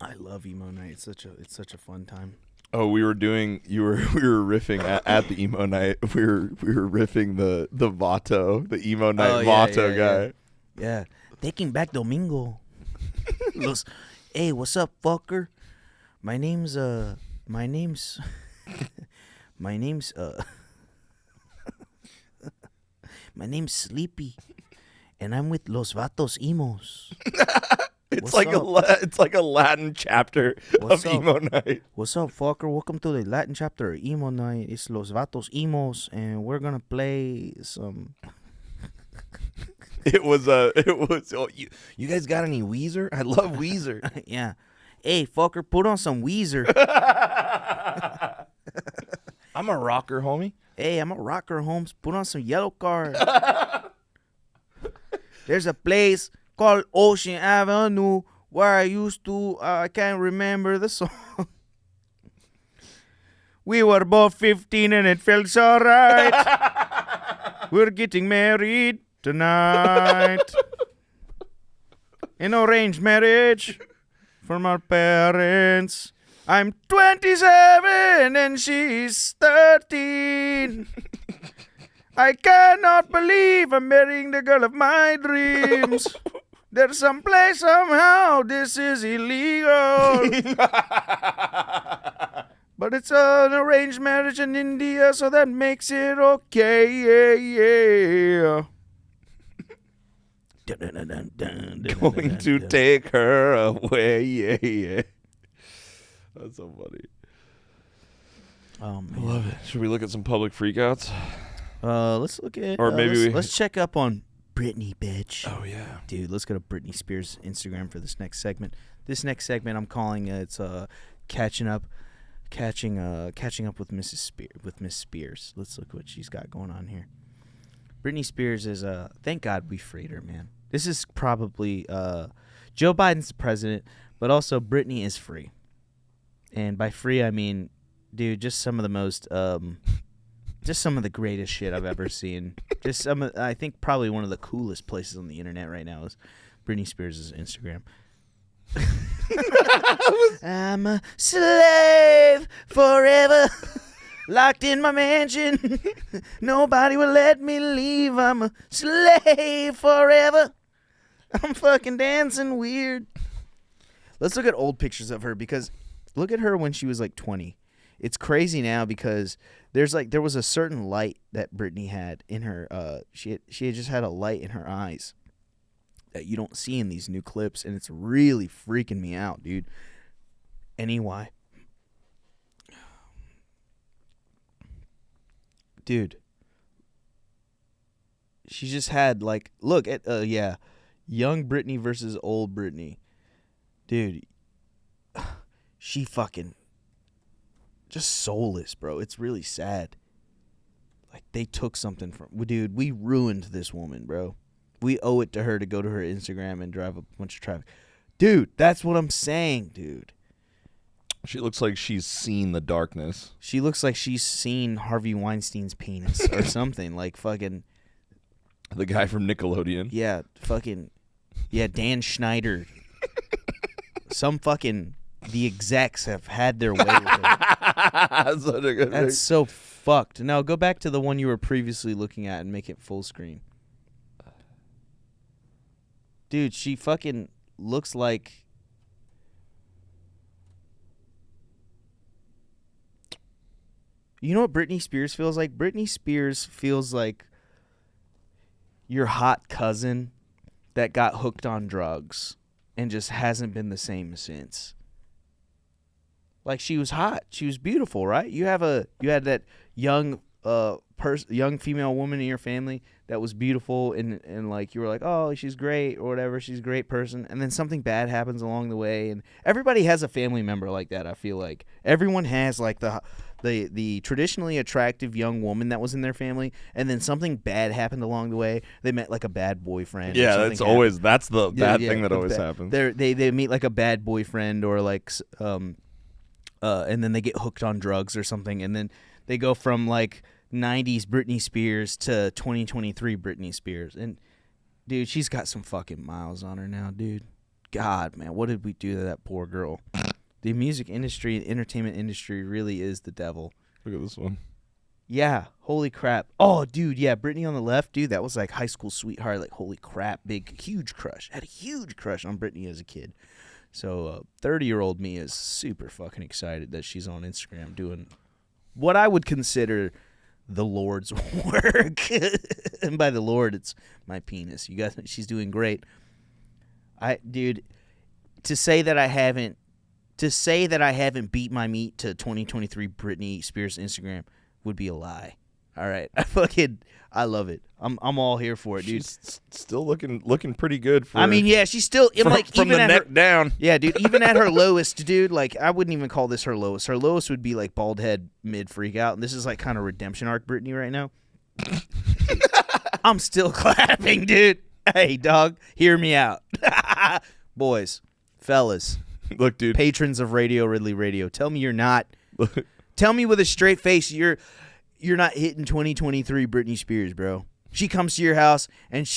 I love emo night. It's such a fun time. Oh, we were riffing at the emo night. We were riffing the Vato, the emo night Vato guy. Yeah. Taking back Domingo. Hey, what's up, fucker? My name's Sleepy, and I'm with Los Vatos Emos. It's like a Latin chapter of emo night. What's up, fucker? Welcome to the Latin chapter of emo night. It's Los Vatos Emos, and we're gonna play some. It was. Oh, you guys got any Weezer? I love Weezer. Yeah. Hey, fucker, put on some Weezer. I'm a rocker, homie. Hey, I'm a rocker, Holmes. Put on some Yellow Card. There's a place called Ocean Avenue, where I used to, I can't remember the song. We were both 15 and it felt so right. We're getting married tonight. An arranged marriage from our parents. I'm 27 and she's 13. I cannot believe I'm marrying the girl of my dreams. There's some place somehow this is illegal. But it's an arranged marriage in India, so that makes it okay. Yeah. Going to take her away. Yeah. That's so funny. Oh, man. I love it. Should we look at some public freakouts? Let's look at, or maybe let's check up on Britney, bitch. Oh yeah, dude. Let's go to Britney Spears' Instagram for this next segment. This next segment, I'm calling it's catching up with Miss Spears. Let's look what she's got going on here. Britney Spears is thank God we freed her, man. This is probably Joe Biden's the president, but also Britney is free. And by free, I mean, dude, just some of the most, just some of the greatest shit I've ever seen. Just I think probably one of the coolest places on the internet right now is Britney Spears' Instagram. I'm a slave forever, locked in my mansion. Nobody will let me leave. I'm a slave forever. I'm fucking dancing weird. Let's look at old pictures of her because look at her when she was like 20. It's crazy now because there was a certain light that Britney had in her. She had just had a light in her eyes that you don't see in these new clips, and it's really freaking me out, dude. Anyway, dude, she just had like look at young Britney versus old Britney, dude. She fucking just soulless, bro. It's really sad. Like they took something from dude. We ruined this woman, bro. We owe it to her to go to her Instagram and drive a bunch of traffic. Dude, that's what I'm saying, dude. She looks like she's seen the darkness. She looks like she's seen Harvey Weinstein's penis or something. Like fucking... The guy from Nickelodeon. Yeah, fucking... Yeah, Dan Schneider. Some fucking... The execs have had their way with her. That's so fucked. Now, go back to the one you were previously looking at and make it full screen. Dude, she fucking looks like... You know what Britney Spears feels like? Britney Spears feels like your hot cousin that got hooked on drugs and just hasn't been the same since. Like, she was hot. She was beautiful, right? You had that young young female woman in your family that was beautiful and like you were like, oh, she's great or whatever, she's a great person, and then something bad happens along the way, and everybody has a family member like that. I feel like everyone has like the traditionally attractive young woman that was in their family, and then something bad happened along the way. They met like a bad boyfriend. Yeah, that's the bad thing that always happens. They meet like a bad boyfriend or like and then they get hooked on drugs or something, and then they go from like 90s Britney Spears to 2023 Britney Spears. And dude, she's got some fucking miles on her now, dude. God, man, what did we do to that poor girl? The music industry and entertainment industry really is the devil. Look at this one. Yeah, holy crap. Oh, dude, yeah, Britney on the left, dude, that was like high school sweetheart. Like, holy crap, huge crush. Had a huge crush on Britney as a kid. So 30-year-old me is super fucking excited that she's on Instagram doing what I would consider the Lord's work. And by the Lord, it's my penis. You guys, she's doing great. Dude, to say that I haven't beat my meat to 2023 Britney Spears Instagram would be a lie. All right, I love it. I'm all here for it, dude. She's still looking pretty good. I mean, yeah, she's still from even the neck down. Yeah, dude. Even at her lowest, dude. Like, I wouldn't even call this her lowest. Her lowest would be like bald head mid freak out, and this is like kind of redemption arc Britney right now. I'm still clapping, dude. Hey, dog, hear me out. Boys, fellas, Look, dude. patrons of Radio Ridley Radio, tell me you're not. Tell me with a straight face you're not hitting 2023 Britney Spears, bro. She comes to your house and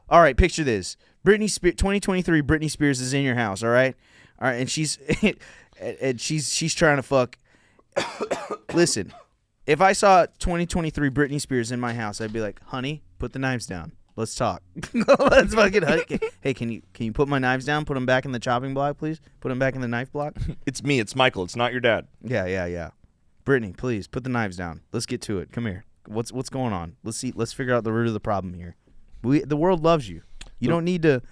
all right, picture this. 2023 Britney Spears is in your house, all right? All right, and she's trying to fuck. Listen, if I saw 2023 Britney Spears in my house, I'd be like, "Honey, put the knives down. Let's talk." Let's fucking. Hey, can you put my knives down? Put them back in the chopping block, please. Put them back in the knife block. It's me. It's Michael. It's not your dad. Yeah. Brittany, please put the knives down. Let's get to it. Come here. What's going on? Let's figure out the root of the problem here. The world loves you. You don't need to.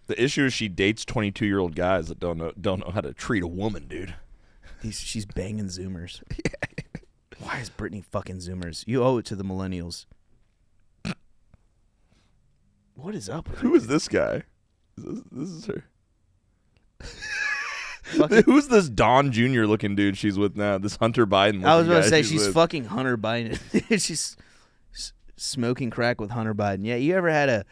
The issue is she dates 22-year-old guys that don't know how to treat a woman, dude. She's banging Zoomers. Why is Brittany fucking Zoomers? You owe it to the millennials. What is up with her? Who is this guy? This is her. Who's this Don Jr. looking dude she's with now? This Hunter Biden. I was about to say she's fucking Hunter Biden. She's smoking crack with Hunter Biden. Yeah, you ever had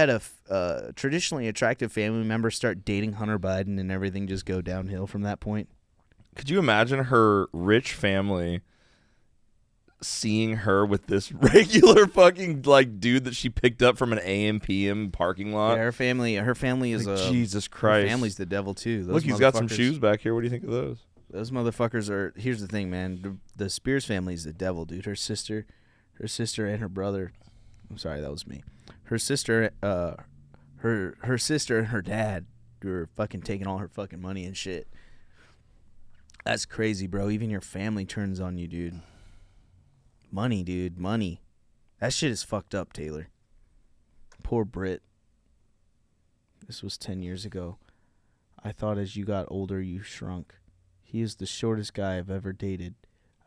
a traditionally attractive family member start dating Hunter Biden and everything just go downhill from that point? Could you imagine her rich family seeing her with this regular fucking like dude that she picked up from an AM/PM parking lot? Yeah, her family is like, Jesus Christ. Her family's the devil too. Those Look, he's got some shoes back here. What do you think of those? Those motherfuckers are. Here's the thing, man. The Spears family is the devil, dude. Her sister and her brother. I'm sorry, that was me. Her sister, her sister and her dad were fucking taking all her fucking money and shit. That's crazy, bro. Even your family turns on you, dude. Money, dude. Money. That shit is fucked up, Taylor. Poor Brit. This was 10 years ago. I thought as you got older, you shrunk. He is the shortest guy I've ever dated.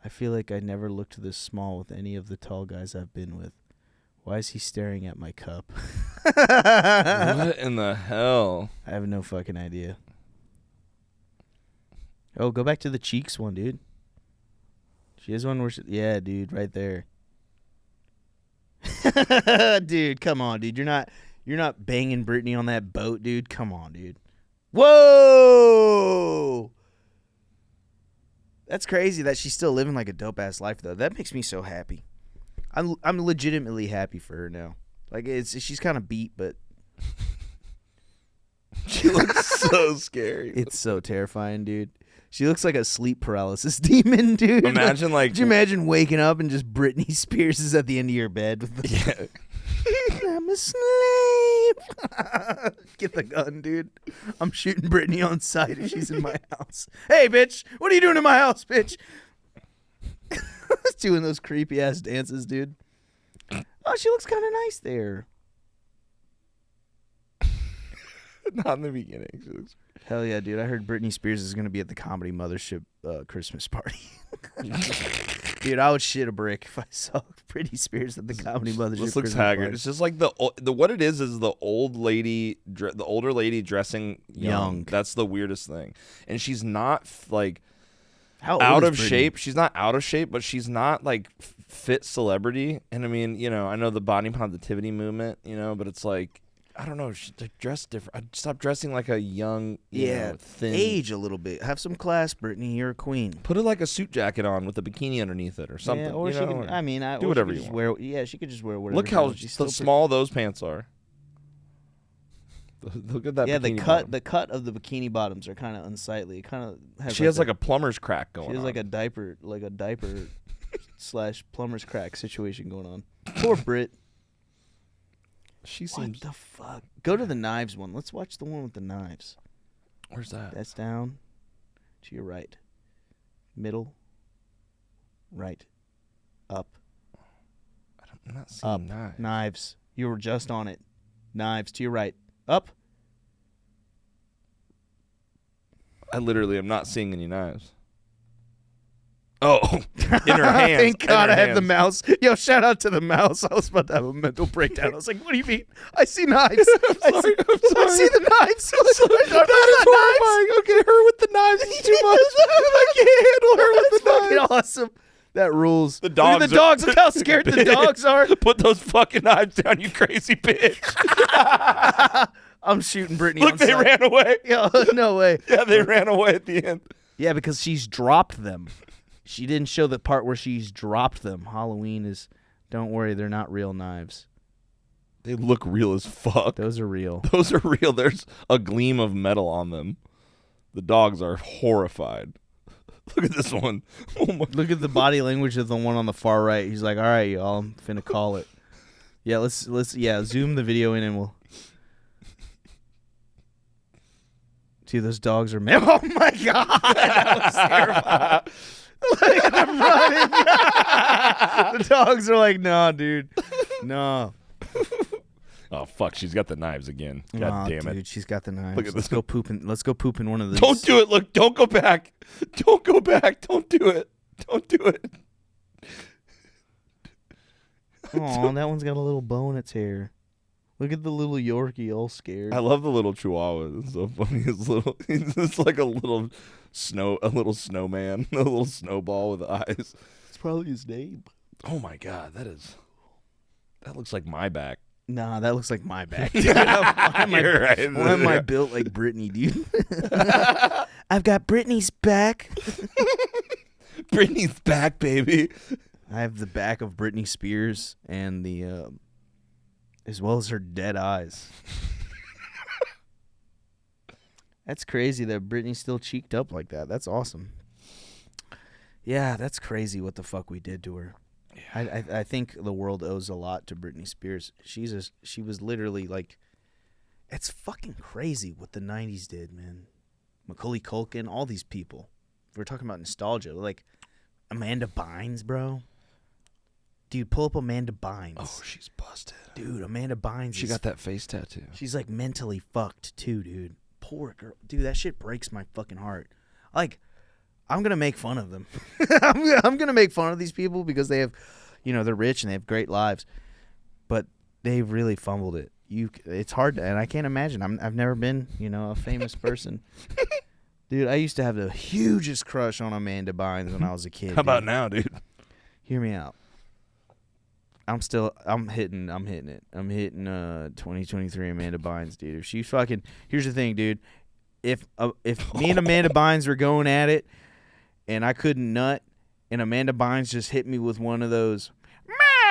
I feel like I never looked this small with any of the tall guys I've been with. Why is he staring at my cup? What in the hell? I have no fucking idea. Oh, go back to the cheeks one, dude. She has one where yeah, dude, right there. Dude, come on, dude. You're not banging Brittany on that boat, dude. Come on, dude. Whoa! That's crazy that she's still living like a dope ass life though. That makes me so happy. I'm legitimately happy for her now. Like she's kind of beat, but she looks so scary. It's so terrifying, dude. She looks like a sleep paralysis demon, dude. Imagine like could you imagine waking up and just Britney Spears is at the end of your bed with the yeah. I'm a slave. Get the gun, dude. I'm shooting Britney on sight if she's in my house. Hey, bitch, what are you doing in my house, bitch? Doing those creepy ass dances, dude. Oh, she looks kind of nice there. Not in the beginning. She looks... Hell yeah, dude. I heard Britney Spears is going to be at the Comedy Mothership Christmas party. Dude, I would shit a brick if I saw Britney Spears at the Comedy Mothership This looks Christmas haggard. party. It's just like the what it is the old lady, the older lady dressing young. That's the weirdest thing. And she's not like How out old of is Britney? shape. She's not out of shape, but she's not like fit celebrity. And I mean, you know, I know the body positivity movement, you know, but it's like, I don't know. She's like dressed different. I'd stop dressing like a young, you know, thin. Age a little bit. Have some class, Brittany. You're a queen. Put it like a suit jacket on with a bikini underneath it or something. Yeah, or you she know, could, I mean, do whatever you want. Yeah, she could just wear whatever. Look how she's still small those pants are. Look at that. Yeah, bikini the cut of the bikini bottoms are kind of unsightly. It kind of has. She has like a plumber's crack going on. She has like a diaper / plumber's crack situation going on. Poor Brit. She seems. What the fuck? Go to the knives one. Let's watch the one with the knives. Where's that? That's down to your right. Middle. Right. Up. I'm not seeing Up. knives. Knives. You were just on it. Knives to your right. Up. I literally am not seeing any knives. Oh, in her hands. Thank God I have the mouse. Yo, shout out to the mouse. I was about to have a mental breakdown. I was like, what do you mean? I see knives. I see the knives. That is horrifying. Okay, her with the knives is too much. I can't handle her with the knives. Fucking awesome. That rules. The dogs. Look at the dogs. Look how scared the dogs are. Put those fucking knives down, you crazy bitch. I'm shooting Brittany. Look, they ran away. Yeah, no way. Yeah, they ran away at the end. Yeah, because she's dropped them. She didn't show the part where she's dropped them. Halloween is. Don't worry, they're not real knives. They look real as fuck. Those are real. Those are real. There's a gleam of metal on them. The dogs are horrified. Look at this one. Oh my. Look at the body language of the one on the far right. He's like, all right, y'all, I'm finna call it. Yeah, let's zoom the video in and we'll. See, those dogs are oh my god, that was terrifying. Look at them running. The dogs are like, nah, dude, nah. Oh fuck, she's got the knives again. God damn it, dude, she's got the knives. Look at Let's this. go poop in. Let's go poop in one of these. Don't do it. Look, don't go back. Don't go back. Don't do it. Don't do it. Oh, that one's got a little bow in its hair. Look at the little Yorkie, all scared. I love the little Chihuahua. It's so funny. It's like a little snowman, a little snowball with eyes. It's probably his name. Oh my god, that looks like my back. Nah, that looks like my back. Why am I built like Britney, dude? I've got Britney's back. Britney's back, baby. I have the back of Britney Spears and the, as well as her dead eyes. That's crazy that Britney's still cheeked up like that. That's awesome. Yeah, that's crazy what the fuck we did to her. I think the world owes a lot to Britney Spears. She was literally like, it's fucking crazy what the 90s did, man. Macaulay Culkin, all these people. If we're talking about nostalgia, like Amanda Bynes, bro. Dude, pull up Amanda Bynes. Oh, she's busted. Dude, Amanda Bynes. She got that face tattoo. She's like mentally fucked too, dude. Poor girl. Dude, that shit breaks my fucking heart. Like, I'm going to make fun of them. I'm going to make fun of these people because they have, they're rich and they have great lives. But they've really fumbled it. It's hard to, and I can't imagine. I've never been, a famous person. Dude, I used to have the hugest crush on Amanda Bynes when I was a kid. How about now, dude? Hear me out. I'm hitting it. I'm hitting 2023 Amanda Bynes, dude. If she's fucking, here's the thing, dude. If me and Amanda Bynes were going at it, and I couldn't nut, and Amanda Bynes just hit me with one of those,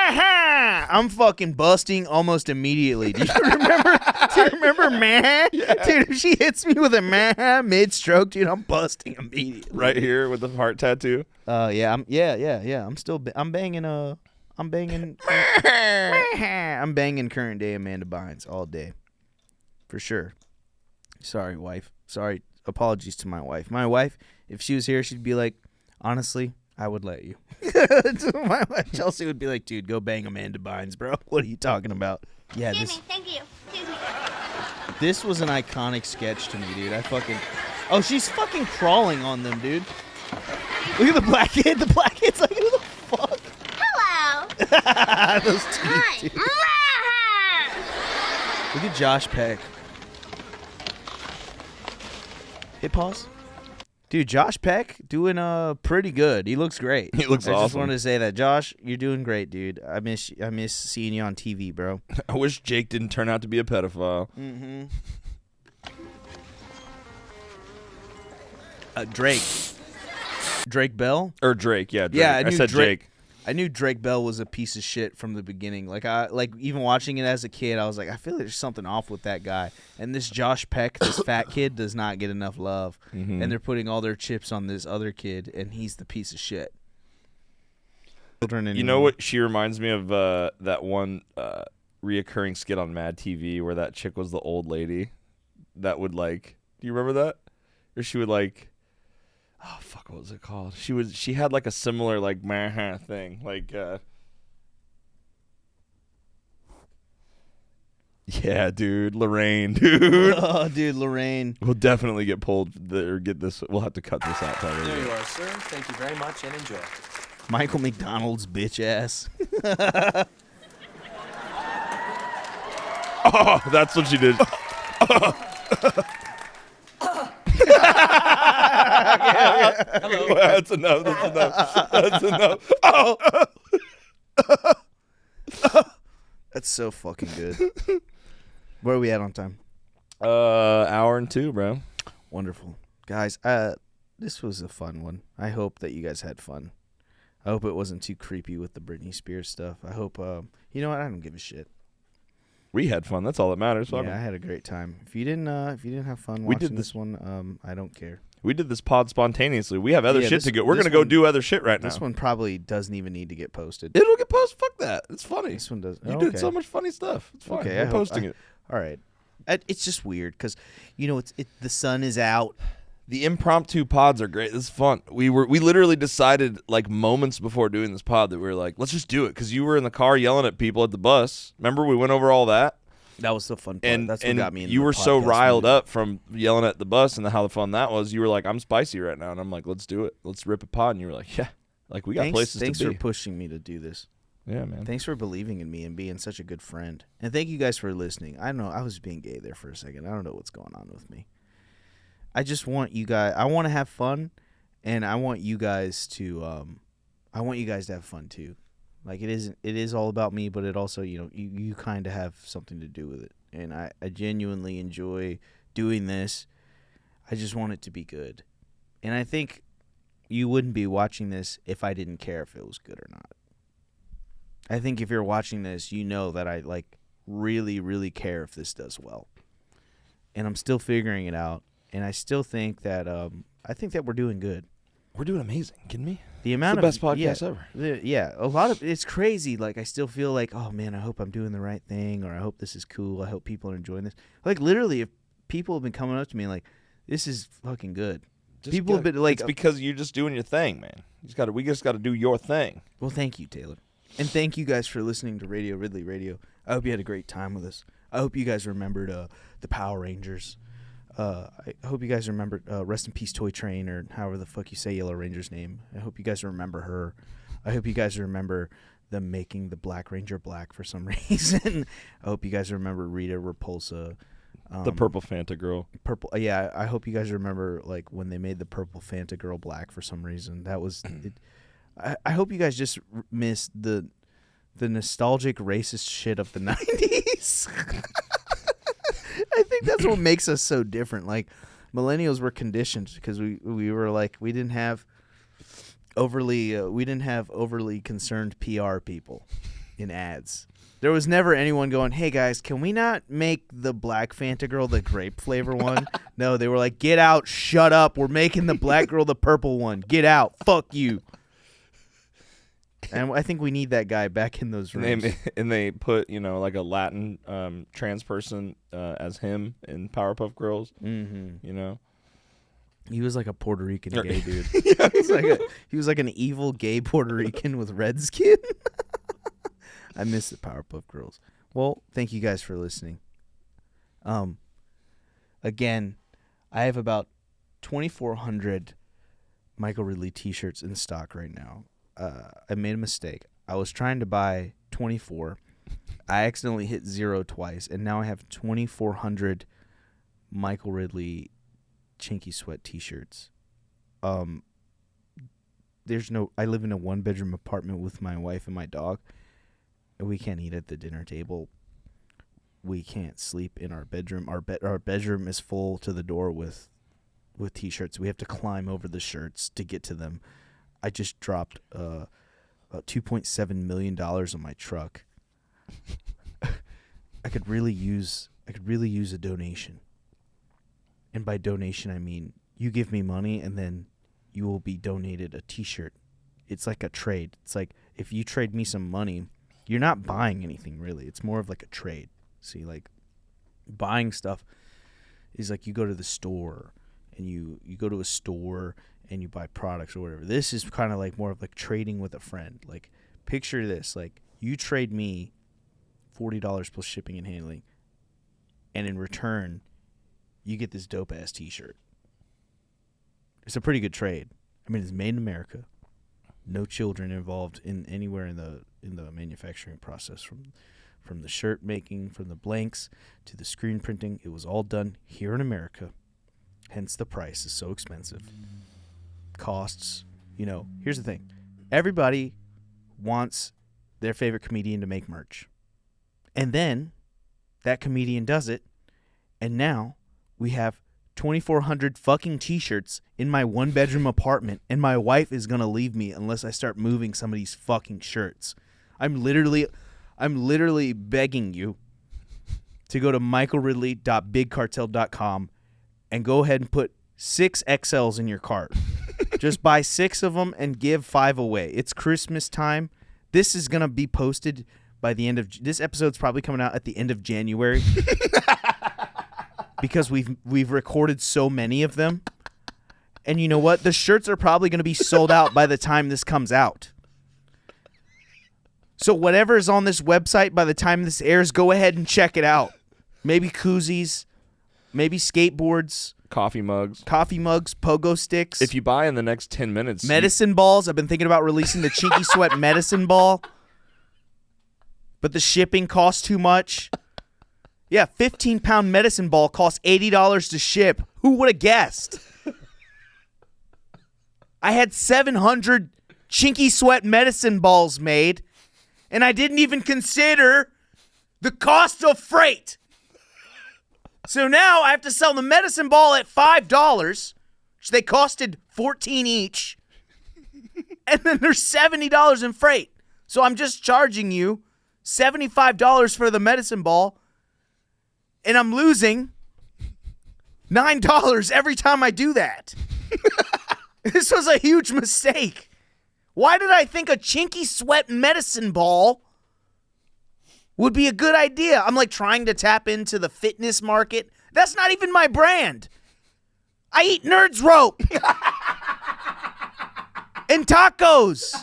I'm fucking busting almost immediately. Do you remember? Man? Yeah. Dude, if she hits me with a mid-stroke, dude, I'm busting immediately. Right here with the heart tattoo. Yeah. I'm banging I'm banging current day Amanda Bynes all day. For sure. Sorry, wife. Sorry. Apologies to my wife. My wife, if she was here, she'd be like, honestly, I would let you. My wife, Chelsea, would be like, dude, go bang Amanda Bynes, bro. What are you talking about? Yeah, Excuse me, thank you. Excuse me. This was an iconic sketch to me, dude. Oh, she's fucking crawling on them, dude. Look at the black kid. The black kid's like, who the fuck? Hello. Those teeth, dude. Look at Josh Peck. Hit pause. Dude, Josh Peck doing pretty good. He looks great. He looks awesome. I just wanted to say that. Josh, you're doing great, dude. I miss seeing you on TV, bro. I wish Jake didn't turn out to be a pedophile. Mm-hmm. Drake Bell? Or Drake, yeah. Drake. Yeah, I said Jake. I knew Drake Bell was a piece of shit from the beginning. Like even watching it as a kid, I was like, I feel like there's something off with that guy. And this Josh Peck, this fat kid, does not get enough love. Mm-hmm. And they're putting all their chips on this other kid, and he's the piece of shit. You know what? She reminds me of that one reoccurring skit on Mad TV where that chick was the old lady that would like. Do you remember that? Or she would like. Oh fuck! What was it called? She had like a similar like thing like. Yeah, dude, Lorraine, dude. Oh, dude, Lorraine. We'll definitely get pulled or get this. We'll have to cut this out. Probably. There you are, sir. Thank you very much and enjoy. Michael McDonald's bitch ass. Oh, that's what she did. Hello. That's enough. That's enough. Oh. That's so fucking good. Where are we at on time? Hour and 2, bro. Wonderful. Guys, this was a fun one. I hope that you guys had fun. I hope it wasn't too creepy with the Britney Spears stuff. I hope, you know what? I don't give a shit. We had fun. That's all that matters. Yeah, I had a great time. If you didn't have fun We did watching this one, I don't care. We did this pod spontaneously. We have other shit this- to go. We're this going to go one- do other shit right now. This one probably doesn't even need to get posted. It'll get posted. Fuck that. It's funny. This one does. You Oh, did okay. so much funny stuff. It's fine. Okay, We're posting it. All right. It's just weird because, you know, the sun is out. The impromptu pods are great. This is fun. We literally decided like moments before doing this pod that we were like, let's just do it because you were in the car yelling at people at the bus. Remember we went over all that? That was the fun part. And That's what got me. You were so riled up from yelling at the bus and how fun that was. You were like, I'm spicy right now. And I'm like, let's do it. Let's rip a pod. And you were like, yeah. Like, we got places Thanks to be. for pushing me to do this. Yeah, man. Thanks for believing in me and being such a good friend. And thank you guys for listening. I know I was being gay there for a second. I don't know what's going on with me. I just want you guys. I want to have fun, and I want you guys to. I want you guys to have fun too. Like it is all about me, but it also, you know, you kind of have something to do with it. And I genuinely enjoy doing this. I just want it to be good. And I think you wouldn't be watching this if I didn't care if it was good or not. I think if you're watching this, you know that I like really, really care if this does well. And I'm still figuring it out. And I still think that we're doing good. We're doing amazing. Kidding me? The amount It's the of best podcast ever. Yeah, a lot of it's crazy. Like I still feel like, oh man, I hope I'm doing the right thing, or I hope this is cool. I hope people are enjoying this. Like literally, if people have been coming up to me like, this is fucking good. People have been like, it's because you're just doing your thing, man. We just got to do your thing. well, thank you, Taylor, and thank you guys for listening to Radio Ridley Radio. I hope you had a great time with us. I hope you guys remembered the Power Rangers. I hope you guys remember Rest in Peace Toy Train, or however the fuck you say Yellow Ranger's name. I hope you guys remember her. I hope you guys remember them making the Black Ranger black for some reason. I hope you guys remember Rita Repulsa. The purple Fanta girl. Purple. Yeah, I hope you guys remember like when they made the purple Fanta girl black for some reason. That was it. I hope you guys just missed the nostalgic racist shit of the 90s. I think that's what makes us so different. Like millennials were conditioned because we were like we didn't have overly concerned PR people in ads. There was never anyone going, "Hey guys, can we not make the black Fanta girl the grape flavor one?" No, they were like, "Get out, shut up. We're making the black girl the purple one. Get out. Fuck you." And I think we need that guy back in those rooms. And they put, you know, like a Latin trans person as him in Powerpuff Girls. Mm-hmm. You know, he was like a Puerto Rican gay dude. He was like an evil gay Puerto Rican with red skin. I miss the Powerpuff Girls. Well, thank you guys for listening. Again, I have about 2,400 Michael Ridley t-shirts in stock right now. I made a mistake. I was trying to buy 24. I accidentally hit 0 twice, and now I have 2,400 Michael Ridley Chinky Sweat t-shirts. I live in a 1-bedroom apartment with my wife and my dog. We can't eat at the dinner table. We can't sleep in our bedroom. Our bedroom is full to the door with t-shirts. We have to climb over the shirts to get to them. I just dropped about $2.7 million on my truck. I could really use a donation. And by donation, I mean you give me money and then you will be donated a t-shirt. It's like a trade. It's like if you trade me some money, you're not buying anything really. It's more of like a trade. See, like buying stuff is like you go to the store and you go to a store and you buy products or whatever. This is kind of like more of like trading with a friend. Like picture this, like you trade me $40 plus shipping and handling, and in return you get this dope ass t-shirt. It's a pretty good trade. I mean, it's made in America. No children involved in anywhere in the manufacturing process, from the shirt making, from the blanks to the screen printing. It was all done here in America. Hence the price is so expensive. costs. Here's the thing. Everybody wants their favorite comedian to make merch. And then that comedian does it, and now we have 2,400 fucking t-shirts in my one-bedroom apartment, and my wife is going to leave me unless I start moving some of these fucking shirts. I'm literally begging you to go to michaelridley.bigcartel.com and go ahead and put 6 XLs in your cart. Just buy 6 of them and give 5 away. It's Christmas time. This is going to be posted by the end of this episode's probably coming out at the end of January. Because we've recorded so many of them. And you know what? The shirts are probably going to be sold out by the time this comes out. So whatever is on this website by the time this airs, go ahead and check it out. Maybe koozies, maybe skateboards, coffee mugs, pogo sticks. If you buy in the next 10 minutes. Medicine balls. I've been thinking about releasing the Chinky Sweat medicine ball. But the shipping costs too much. Yeah, 15-pound medicine ball costs $80 to ship. Who would have guessed? I had 700 Chinky Sweat medicine balls made, and I didn't even consider the cost of freight. So now I have to sell the medicine ball at $5, which they costed $14 each, and then there's $70 in freight. So I'm just charging you $75 for the medicine ball, and I'm losing $9 every time I do that. This was a huge mistake. Why did I think a Chinky Sweat medicine ball would be a good idea? I'm like trying to tap into the fitness market. That's not even my brand. I eat Nerds Rope and tacos.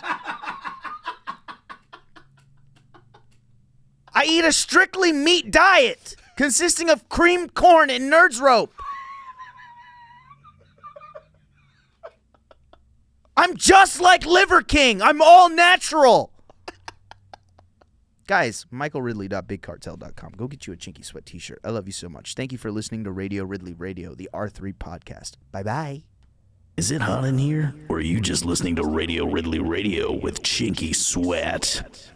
I eat a strictly meat diet consisting of creamed corn and Nerds Rope. I'm just like Liver King. I'm all natural. Guys, michaelridley.bigcartel.com. Go get you a Chinky Sweat t-shirt. I love you so much. Thank you for listening to Radio Ridley Radio, the R3 podcast. Bye-bye. Is it hot in here? Or are you just listening to Radio Ridley Radio with Chinky Sweat?